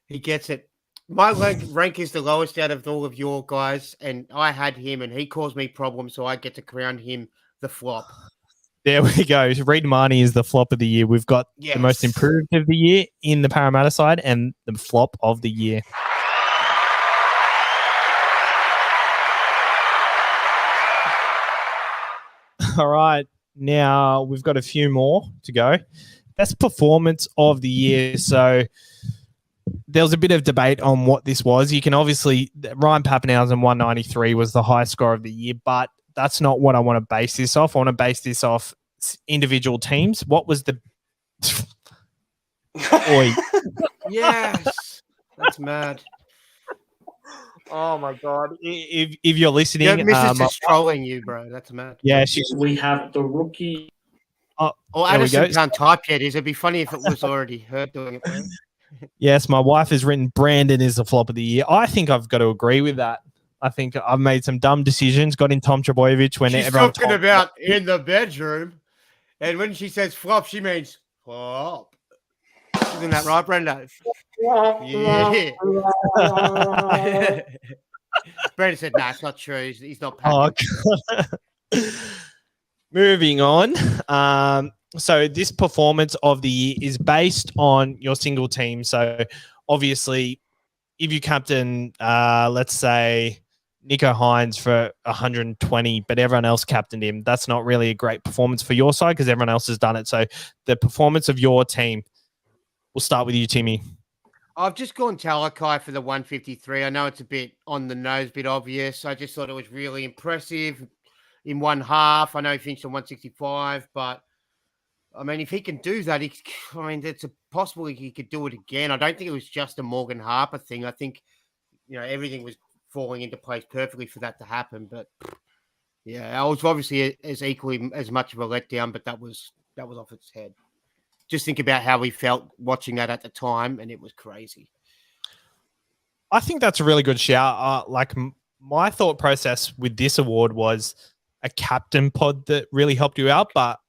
He gets it. My rank is the lowest out of all of your guys, and I had him, and he caused me problems, so I get to crown him the flop. There we go. Reed Marnie is the flop of the year. We've got the most improved of the year in the Parramatta side and the flop of the year. All right. Now we've got a few more to go. Best performance of the year. So there was a bit of debate on what this was. You can obviously, Ryan Papenhuyzen 193 was the highest score of the year, but that's not what I want to base this off. I want to base this off individual teams. What was the... Oi. Yes. That's mad. Oh, my God. If you're listening... Yeah, Mrs. is trolling you, bro. That's mad. Yeah, we have the rookie... Addison can't type yet. It'd be funny if it was already her doing it, bro. Yes, my wife has written Brandon is the flop of the year. I think I've got to agree with that. I think I've made some dumb decisions. Got in Tom Trebojevic when She's talking about in the bedroom, and when she says flop, she means flop. Isn't that right, Brenda? Yeah. Brenda said, "Nah, it's not true. He's not packing." Moving on. So this performance of the year is based on your single team. So obviously, if you captain, let's say, Nico Hines for 120, but everyone else captained him, that's not really a great performance for your side because everyone else has done it. So the performance of your team, we'll start with you, Timmy. I've just gone Talakai for the 153. I know it's a bit on the nose, a bit obvious. I just thought it was really impressive in one half. I know he finished on 165, but I mean, if he can do that, it's a possibility he could do it again. I don't think it was just a Morgan Harper thing. I think, everything was falling into place perfectly for that to happen. But yeah, I was obviously equally as much of a letdown, but that was off its head. Just think about how we felt watching that at the time, and it was crazy. I think that's a really good shout. My thought process with this award was a captain pod that really helped you out, but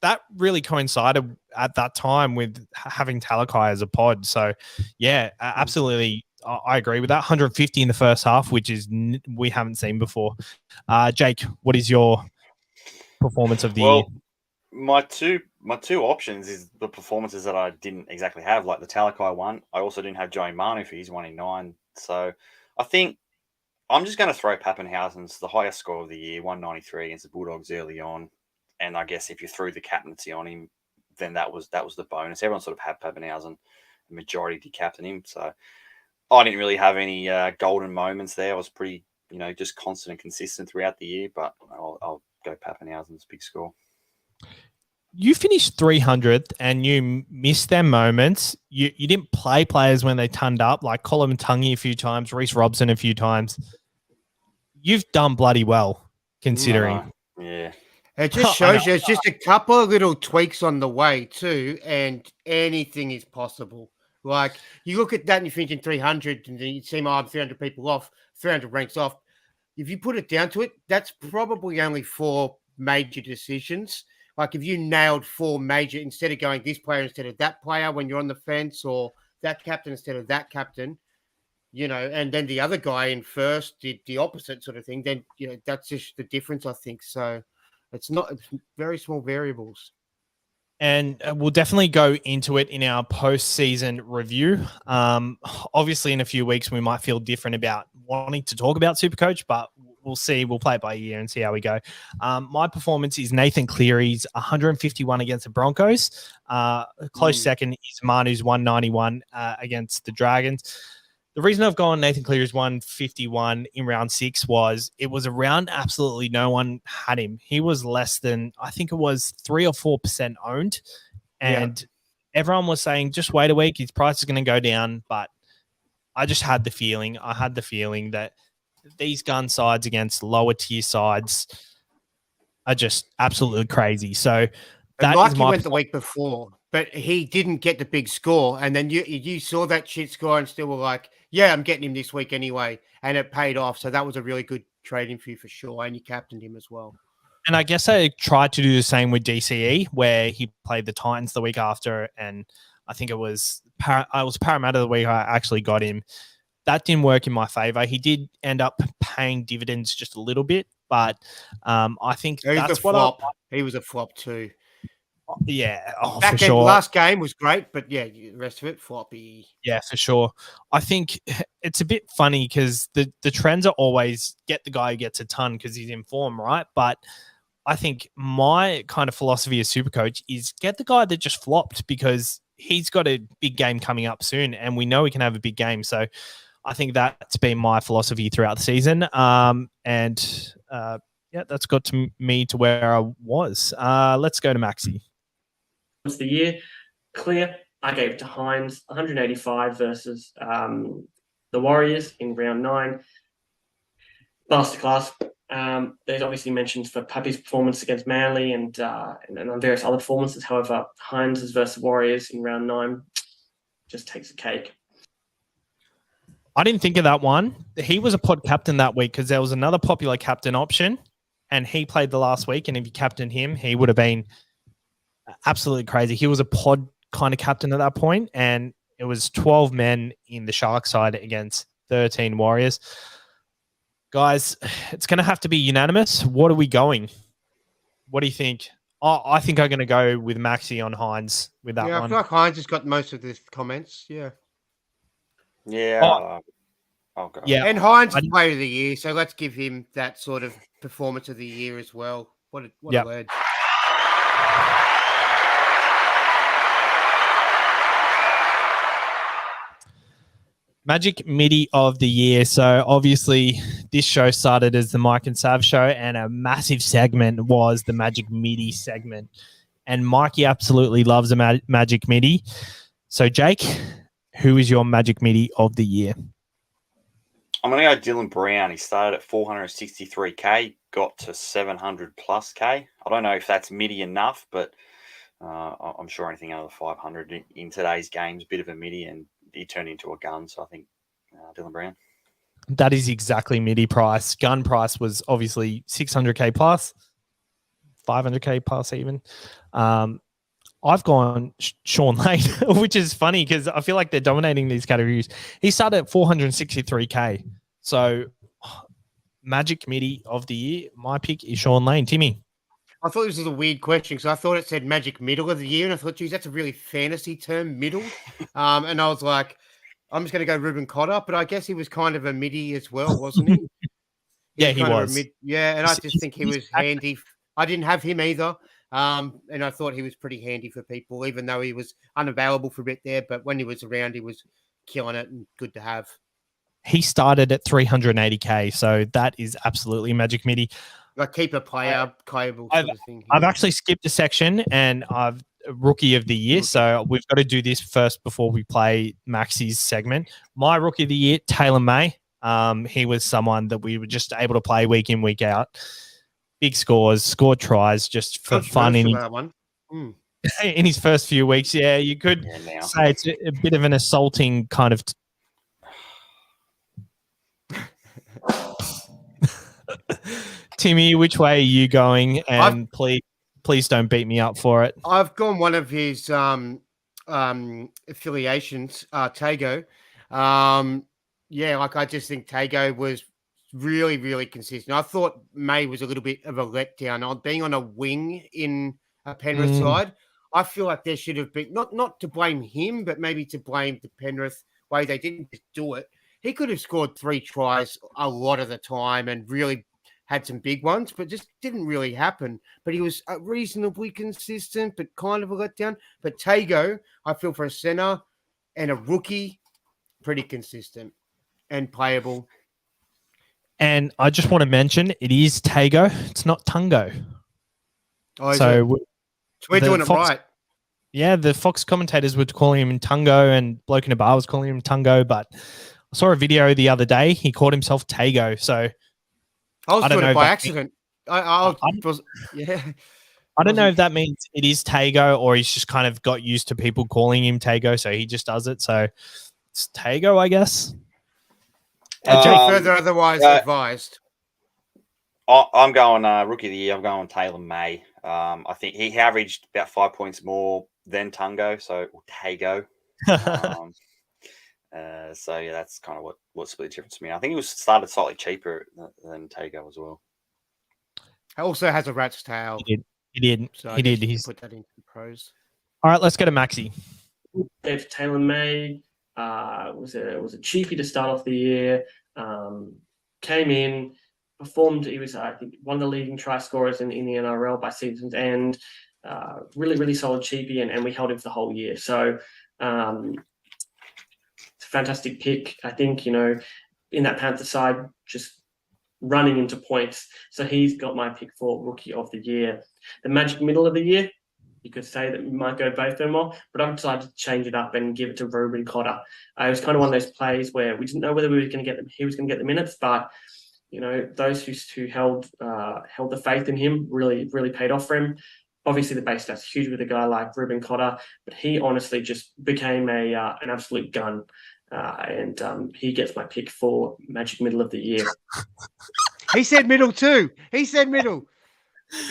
that really coincided at that time with having Talakai as a pod. So, yeah, absolutely. I agree with that. 150 in the first half, which is we haven't seen before. Jake, what is your performance of the year? My two options is the performances that I didn't exactly have, like the Talakai one. I also didn't have Joey Manu for his 189. So I think I'm just going to throw Pappenhausen's the highest score of the year, 193 against the Bulldogs early on. And I guess if you threw the captaincy on him, then that was the bonus. Everyone sort of had Pappenhausen. The majority did captain him. So I didn't really have any golden moments there. I was pretty, just constant and consistent throughout the year. But I'll go Pappenhausen's big score. You finished 300th and you missed their moments. You didn't play players when they turned up, like Colin Tungy a few times, Reece Robson a few times. You've done bloody well, considering. Yeah. It just shows you it's just a couple of little tweaks on the way too, and anything is possible. Like, you look at that and you're thinking 300, and you seem, I'm 300 people off, 300 ranks off. If you put it down to it, that's probably only 4 major decisions. Like, if you nailed 4 major, instead of going this player instead of that player when you're on the fence, or that captain instead of that captain, and then the other guy in first did the opposite sort of thing, then, that's just the difference, I think. So it's very small variables. And we'll definitely go into it in our post-season review. Obviously, in a few weeks, we might feel different about wanting to talk about SuperCoach, but we'll see. We'll play it by ear and see how we go. My performance is Nathan Cleary's 151 against the Broncos. A close second is Manu's 191 against the Dragons. The reason I've gone Nathan Cleary's 151 in round 6 was it was a round absolutely no one had him. He was less than, I think it was 3 or 4% owned. And everyone was saying, just wait a week, his price is going to go down. But I just had the feeling. I had the feeling that these gun sides against lower tier sides are just absolutely crazy. So that is my went the week before, but he didn't get the big score. And then you saw that shit score and still were like, yeah, I'm getting him this week anyway. And it paid off. So that was a really good trading for you for sure. And you captained him as well. And I guess I tried to do the same with DCE, where he played the Titans the week after, and I think it was Parramatta the week I actually got him. That didn't work in my favor. He did end up paying dividends just a little bit, but I think that's what he was a flop too. Yeah, for sure. Last game was great, but yeah, the rest of it floppy. Yeah, for sure. I think it's a bit funny because the trends are always get the guy who gets a ton because he's in form, right? But I think my kind of philosophy as Supercoach is get the guy that just flopped because he's got a big game coming up soon and we know he can have a big game. So I think that's been my philosophy throughout the season. That's got to me to where I was. Let's go to Maxi. The year clear, I gave it to Hines, 185 versus the Warriors in round 9. Masterclass. There's obviously mentions for Pappy's performance against Manly and on various other performances. However, Hines' versus Warriors in round 9 just takes the cake. I didn't think of that one. He was a pod captain that week because there was another popular captain option and he played the last week. And if you captained him, he would have been absolutely crazy. He was a pod kind of captain at that point, and it was 12 men in the Shark side against 13 Warriors. Guys, it's going to have to be unanimous. What are we going? What do you think? I think I'm going to go with Maxi on Hines with that one. Yeah, I feel like Hines has got most of the comments. Yeah. Yeah. I'll go. Yeah. And Hines is player of the year, so let's give him that sort of performance of the year as well. What a lad. Magic Midi of the year. So obviously this show started as the Mike and Sav show and a massive segment was the Magic Midi segment. And Mikey absolutely loves a Magic Midi. So Jake, who is your Magic Midi of the year? I'm going to go Dylan Brown. He started at 463K, got to 700 plus K. I don't know if that's Midi enough, but I'm sure anything under 500 in today's game is a bit of a Midi, and he turned into a gun. So I think Dylan Brown. That is exactly Midi price. Gun price was obviously 600K plus, 500K plus even. I've gone Sean Lane, which is funny because I feel like they're dominating these categories. He started at 463K. So Magic Midi of the year, my pick is Sean Lane. Timmy. I thought this was a weird question because I thought it said Magic Middle of the year. And I thought, geez, that's a really fantasy term, middle. And I was like, I'm just going to go Ruben Cotter. But I guess he was kind of a midi as well, wasn't he? He was. Yeah, and I just think he was handy. I didn't have him either. And I thought he was pretty handy for people, even though he was unavailable for a bit there. But when he was around, he was killing it and good to have. He started at 380K. So that is absolutely Magic Midi. Like keep a player, sort of thing. I've actually skipped a section and I've rookie of the year. So we've got to do this first before we play Maxi's segment. My rookie of the year, Taylor May. He was someone that we were just able to play week in, week out. Big scores, scored tries just for fun in his first few weeks. Yeah, you could say it's a bit of an assaulting kind of Timmy, which way are you going? And please don't beat me up for it. I've gone one of his affiliations, Tago. I just think Tago was really, really consistent. I thought May was a little bit of a letdown. Being on a wing in a Penrith side, I feel like there should have been, not to blame him, but maybe to blame the Penrith way they didn't just do it. He could have scored 3 tries a lot of the time and really had some big ones, but just didn't really happen. But he was reasonably consistent, but kind of a letdown. But Tago, I feel for a center and a rookie, pretty consistent and playable. And I just want to mention it is Tago. It's not Tungo. Oh, So we're doing it right. Yeah, the Fox commentators were calling him Tungo, and Bloke in a Bar was calling him Tungo. But I saw a video the other day. He called himself Tago. So I was doing it by accident. I don't know if that means it is Tago or he's just kind of got used to people calling him Tago, so he just does it. So it's Tago, I guess. Further otherwise advised. I'm going rookie of the year. I'm going Taylor May. I think he averaged about 5 points more than Tungo, or Tago. So yeah, that's kind of what split the difference for me. I think he was started slightly cheaper than Tago as well. He also has a rat's tail. He did. So he did. He's put that into the pros. All right, let's go to Maxi. If Taylor May was a cheapie to start off the year. Came in, performed. He was, I think, one of the leading try scorers in the NRL by season's end. Really, really solid cheapie, and we held him for the whole year. So it's a fantastic pick. I think, in that Panther side, just running into points. So he's got my pick for rookie of the year. The magic middle of the year, you could say that we might go both of them off, but I've decided to change it up and give it to Ruben Cotter. It was kind of one of those plays where we didn't know whether we were going to get them. He was going to get the minutes, but those who held the faith in him really, really paid off for him. Obviously, the base stats huge with a guy like Ruben Cotter, but he honestly just became an absolute gun, and he gets my pick for magic middle of the year. He said middle too. He said middle.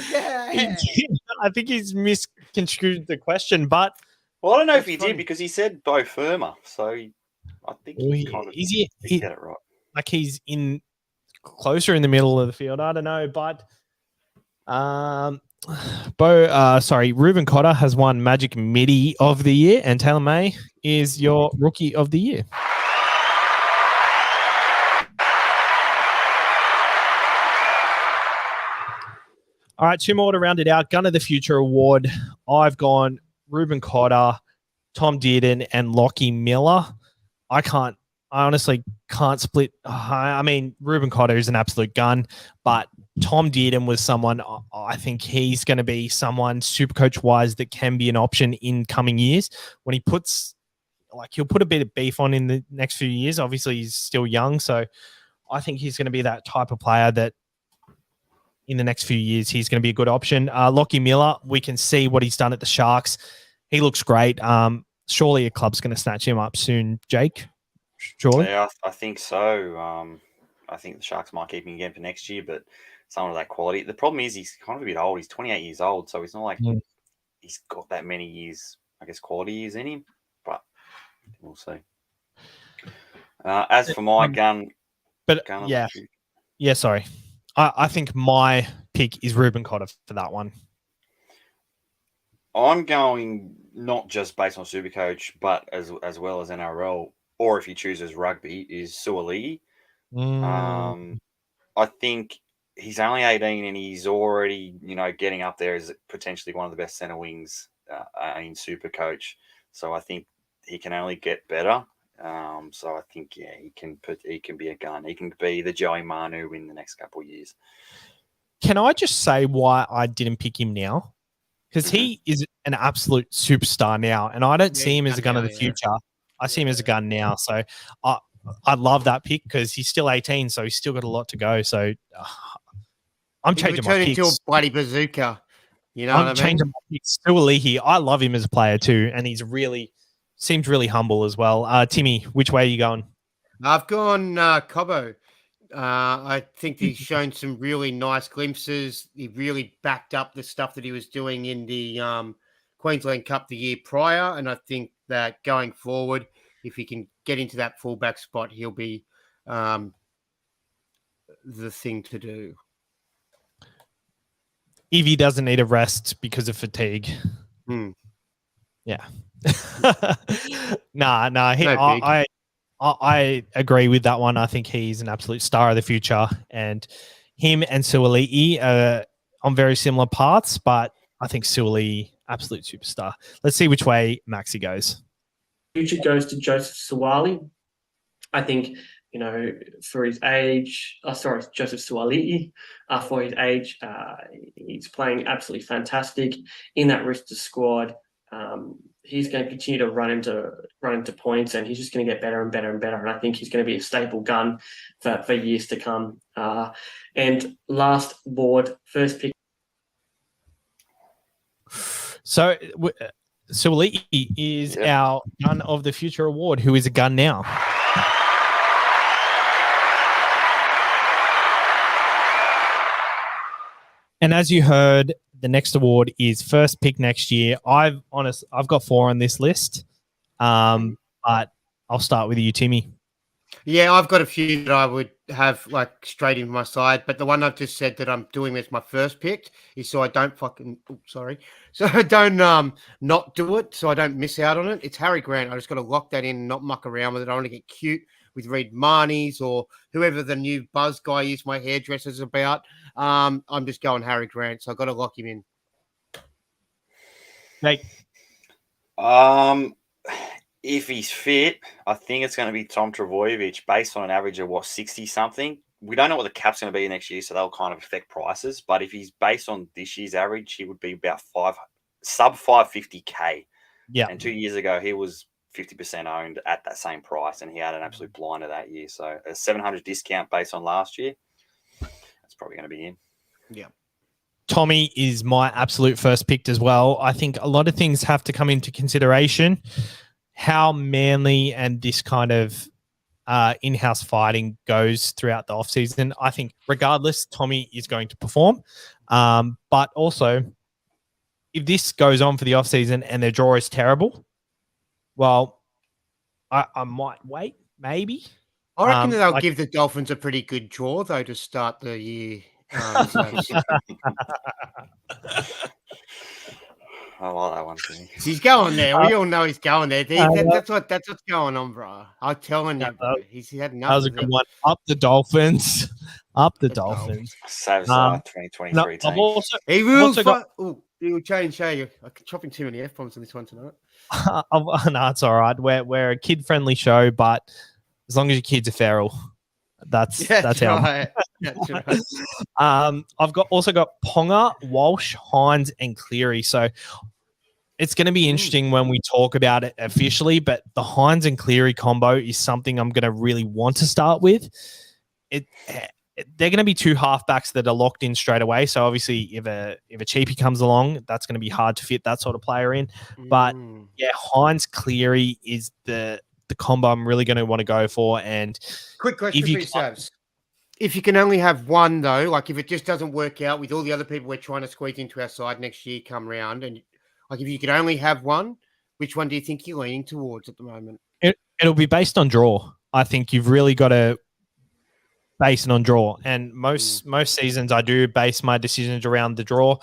Yeah. I think he's misconstrued the question, but I don't know if he did because he said Bo Firma, so I think he kind of get it right. Like he's in closer in the middle of the field. I don't know, but Ruben Cotter has won Magic Midi of the year, and Taylor May is your rookie of the year. All right, two more to round it out. Gun of the Future Award. I've gone Ruben Cotter, Tom Dearden, and Lockie Miller. I honestly can't split. I mean, Ruben Cotter is an absolute gun, but Tom Dearden was someone, I think he's going to be someone SuperCoach-wise that can be an option in coming years. When he'll put a bit of beef on in the next few years. Obviously, he's still young, so I think he's going to be that type of player that in the next few years, he's going to be a good option. Lockie Miller, we can see what he's done at the Sharks. He looks great. Surely a club's going to snatch him up soon, Jake. Surely? Yeah, I think so. I think the Sharks might keep him again for next year, but someone of that quality. The problem is he's kind of a bit old. He's 28 years old, so it's not like he's got that many years, I guess, quality years in him, but we'll see. As for my gun... sorry. I think my pick is Ruben Cotter for that one. I'm going not just based on SuperCoach, but as well as NRL, or if he chooses rugby, is Suaalii. I think he's only 18 and he's already, getting up there as potentially one of the best centre wings in SuperCoach. So I think he can only get better. So I think he can be a gun. He can be the Joey Manu in the next couple of years. Can I just say why I didn't pick him now? Because he is an absolute superstar now, and I don't see him as a gun of the future. I see him as a gun now. So I love that pick because he's still 18, so he's still got a lot to go. So I'm changing my picks. Into a bloody bazooka. You know I'm changing my picks. Suaalii, I love him as a player too, and he's seems really humble as well. Timmy, which way are you going? I've gone Cobbo. I think he's shown some really nice glimpses. He really backed up the stuff that he was doing in the Queensland Cup the year prior. And I think that going forward, if he can get into that fullback spot, he'll be the thing to do. If he doesn't need a rest because of fatigue. Yeah. I agree with that one. I think he's an absolute star of the future, and him and Suoli'i are on very similar paths, but I think Suoli'i, absolute superstar. Let's see which way Maxi goes. Future goes to Joseph Suwali. I think, for his age, Joseph Suali'i, for his age, he's playing absolutely fantastic in that Roosters squad. He's going to continue to run into points, and he's just going to get better and better and better. And I think he's going to be a staple gun for years to come. And last board, first pick. So Suoli'i is our Gun of the Future award. Who is a gun now? And as you heard, the next award is first pick next year. I've got 4 on this list, but I'll start with you, Timmy. Yeah, I've got a few that I would have like straight into my side, but the one I've just said that I'm doing as my first pick is so I don't not do it, so I don't miss out on it. It's Harry Grant. I just got to lock that in and not muck around with it. I want to get cute with Reed Marnies or whoever the new buzz guy is my hairdresser's about. I'm just going Harry Grant, so I've got to lock him in. Mate. If he's fit, I think it's going to be Tom Trbojevic based on an average of 60-something. We don't know what the cap's going to be next year, so that'll kind of affect prices. But if he's based on this year's average, he would be about sub 550K. Yeah. And 2 years ago, he was 50% owned at that same price, and he had an absolute blinder that year. So a 700 discount based on last year, that's probably going to be in. Yeah. Tommy is my absolute first pick as well. I think a lot of things have to come into consideration. How Manly and this kind of in-house fighting goes throughout the offseason. I think regardless, Tommy is going to perform. But also, if this goes on for the offseason and their draw is terrible, well, I might wait, maybe. I reckon they'll give the Dolphins a pretty good draw, though, to start the year. I like that one too. He's going there. We all know he's going there. That's what's going on, bro. I'm telling you, bro. He's had enough. That was a good one. Up the Dolphins. Up the Dolphins. Saves 2023 team. He will change. I'm chopping too many F-bombs on this one tonight. No, it's all right. We're a kid-friendly show, but as long as your kids are feral, that's how. Right. That's right. I've also got Ponga, Walsh, Hines, and Cleary. So it's going to be interesting when we talk about it officially. But the Hines and Cleary combo is something I'm going to really want to start with. They're going to be 2 halfbacks that are locked in straight away. So obviously, if a cheapie comes along, that's going to be hard to fit that sort of player in. But yeah, Hines Cleary is the combo I'm really going to want to go for. And quick question for you, Savs. If you can only have one, though, like if it just doesn't work out with all the other people we're trying to squeeze into our side next year come round, and like if you could only have one, which one do you think you're leaning towards at the moment? It'll be based on draw. I think you've really got to base it on draw. And most seasons I do base my decisions around the draw.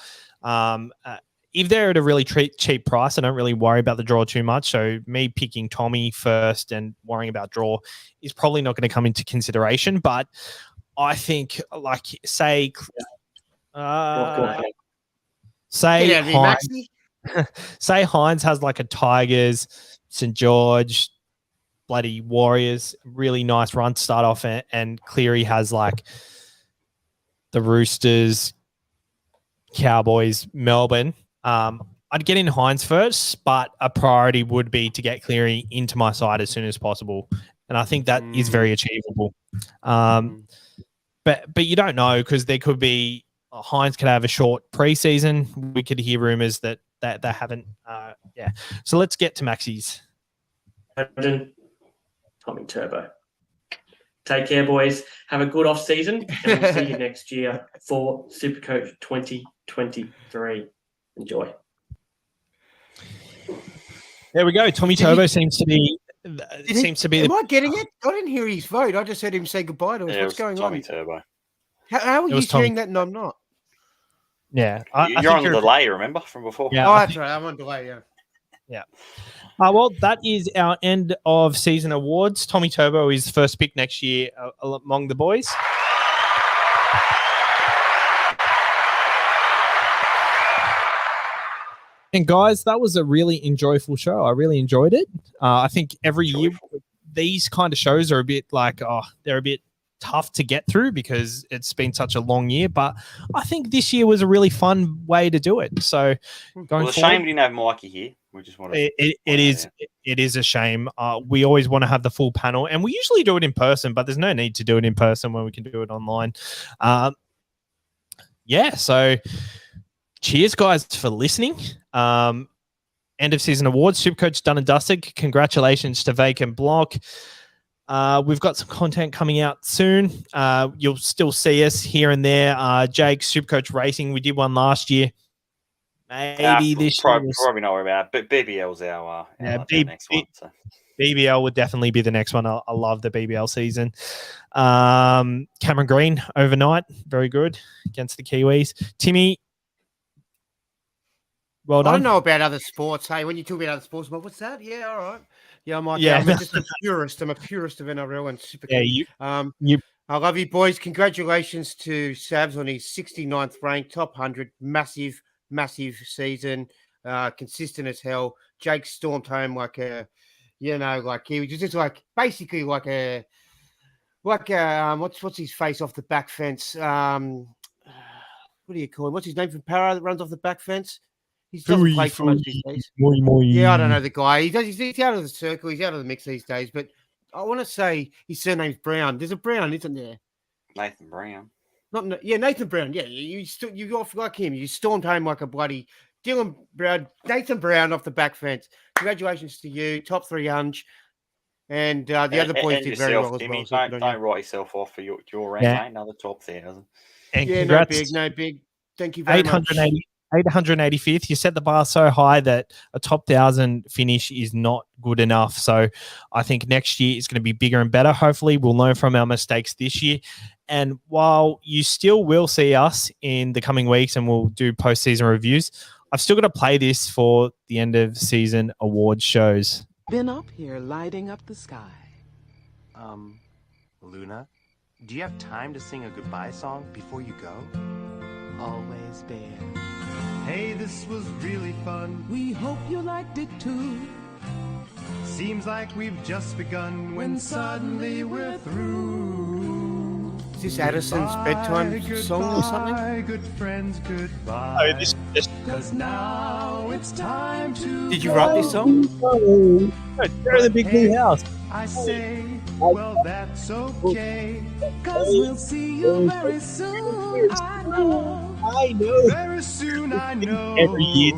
If they're at a really cheap price, I don't really worry about the draw too much. So me picking Tommy first and worrying about draw is probably not going to come into consideration. But I think, like, say Hines has like a Tigers, St. George, bloody Warriors, really nice run to start off, and Cleary has like the Roosters, Cowboys, Melbourne. I'd get in Hines first, but a priority would be to get Cleary into my side as soon as possible. And I think that is very achievable. But you don't know, because there could be Hines could have a short preseason. We could hear rumors that they haven't. So let's get to Maxi's. Tommy Turbo. Take care, boys. Have a good off season, and we'll see you next year for SuperCoach 2023. Enjoy. There we go. Tommy Turbo seems to be. Am I getting it? I didn't hear his vote. I just heard him say goodbye to us. What's going Tommy on? Turbo. How are you hearing that and I'm not? Yeah. You're on delay, remember, from before? Yeah, that's right. I'm on delay, yeah. Yeah. Well, that is our end of season awards. Tommy Turbo is first pick next year among the boys. And guys, that was a really enjoyable show. I really enjoyed it. I think every year these kind of shows are a bit like, they're a bit tough to get through because it's been such a long year. But I think this year was a really fun way to do it. So going It's a forward, shame we didn't have Mikey here. We just want to. it is a shame. We always want to have the full panel, and we usually do it in person, but there's no need to do it in person when we can do it online. So cheers, guys, for listening. End of season awards, SuperCoach done and dusted. Congratulations to Vake and Block. We've got some content coming out soon. You'll still see us here and there. Jake, SuperCoach Racing, we did one last year. Maybe this year. Probably not worry about it, but BBL's our next one. So. BBL would definitely be the next one. I love the BBL season. Cameron Green overnight, very good against the Kiwis. Timmy, well done. I don't know about other sports. Hey, when you talk about other sports, well, what's that? Yeah, all right. Yeah, I'm just a purist. I'm a purist of NRL and SuperCoach. Yeah, I love you, boys. Congratulations to Savs on his 69th rank, top 100, massive season, consistent as hell. Jake stormed home like he was just like basically like what's his face off the back fence? What do you call him? What's his name from Para that runs off the back fence? He doesn't play too much these days. Yeah, I don't know the guy. He's out of the circle. He's out of the mix these days. But I want to say his surname's Brown. There's a Brown, isn't there? Nathan Brown. Nathan Brown. Yeah, you got like him. You stormed home like a bloody Dylan Brown, Nathan Brown off the back fence. Congratulations to you, top 3 hunch. And the other boys did very well as well. So don't write yourself off for your rank, mate. Another top 1,000. And no big. Thank you very much. 885th. You set the bar so high that a top 1,000 finish is not good enough. So I think next year is going to be bigger and better. Hopefully we'll learn from our mistakes this year. And while you still will see us in the coming weeks and we'll do postseason reviews, I've still got to play this for the end of season award shows. Been up here lighting up the sky. Luna, do you have time to sing a goodbye song before you go? Always Bear. Hey, this was really fun. We hope you liked it too. Seems like we've just begun when suddenly we're through. Is this Addison's bedtime song or something? Good friends, goodbye. This. 'Cause now it's time to. Did you write this song? They're in the big blue house. I say, well, that's okay. 'Cause we'll see you very soon. I know. Very soon, I know. Every year.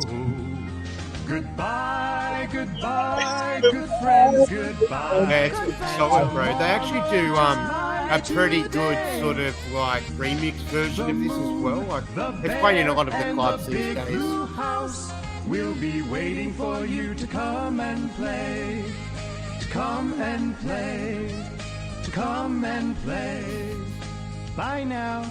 Goodbye, good friends, goodbye. Yeah, it's solid, bro. They actually do a pretty good sort of like remix version of this as well. Like it's playing in a lot of the clubs these days. House, we'll be waiting for you to come and play. To come and play. To come and play. Bye now.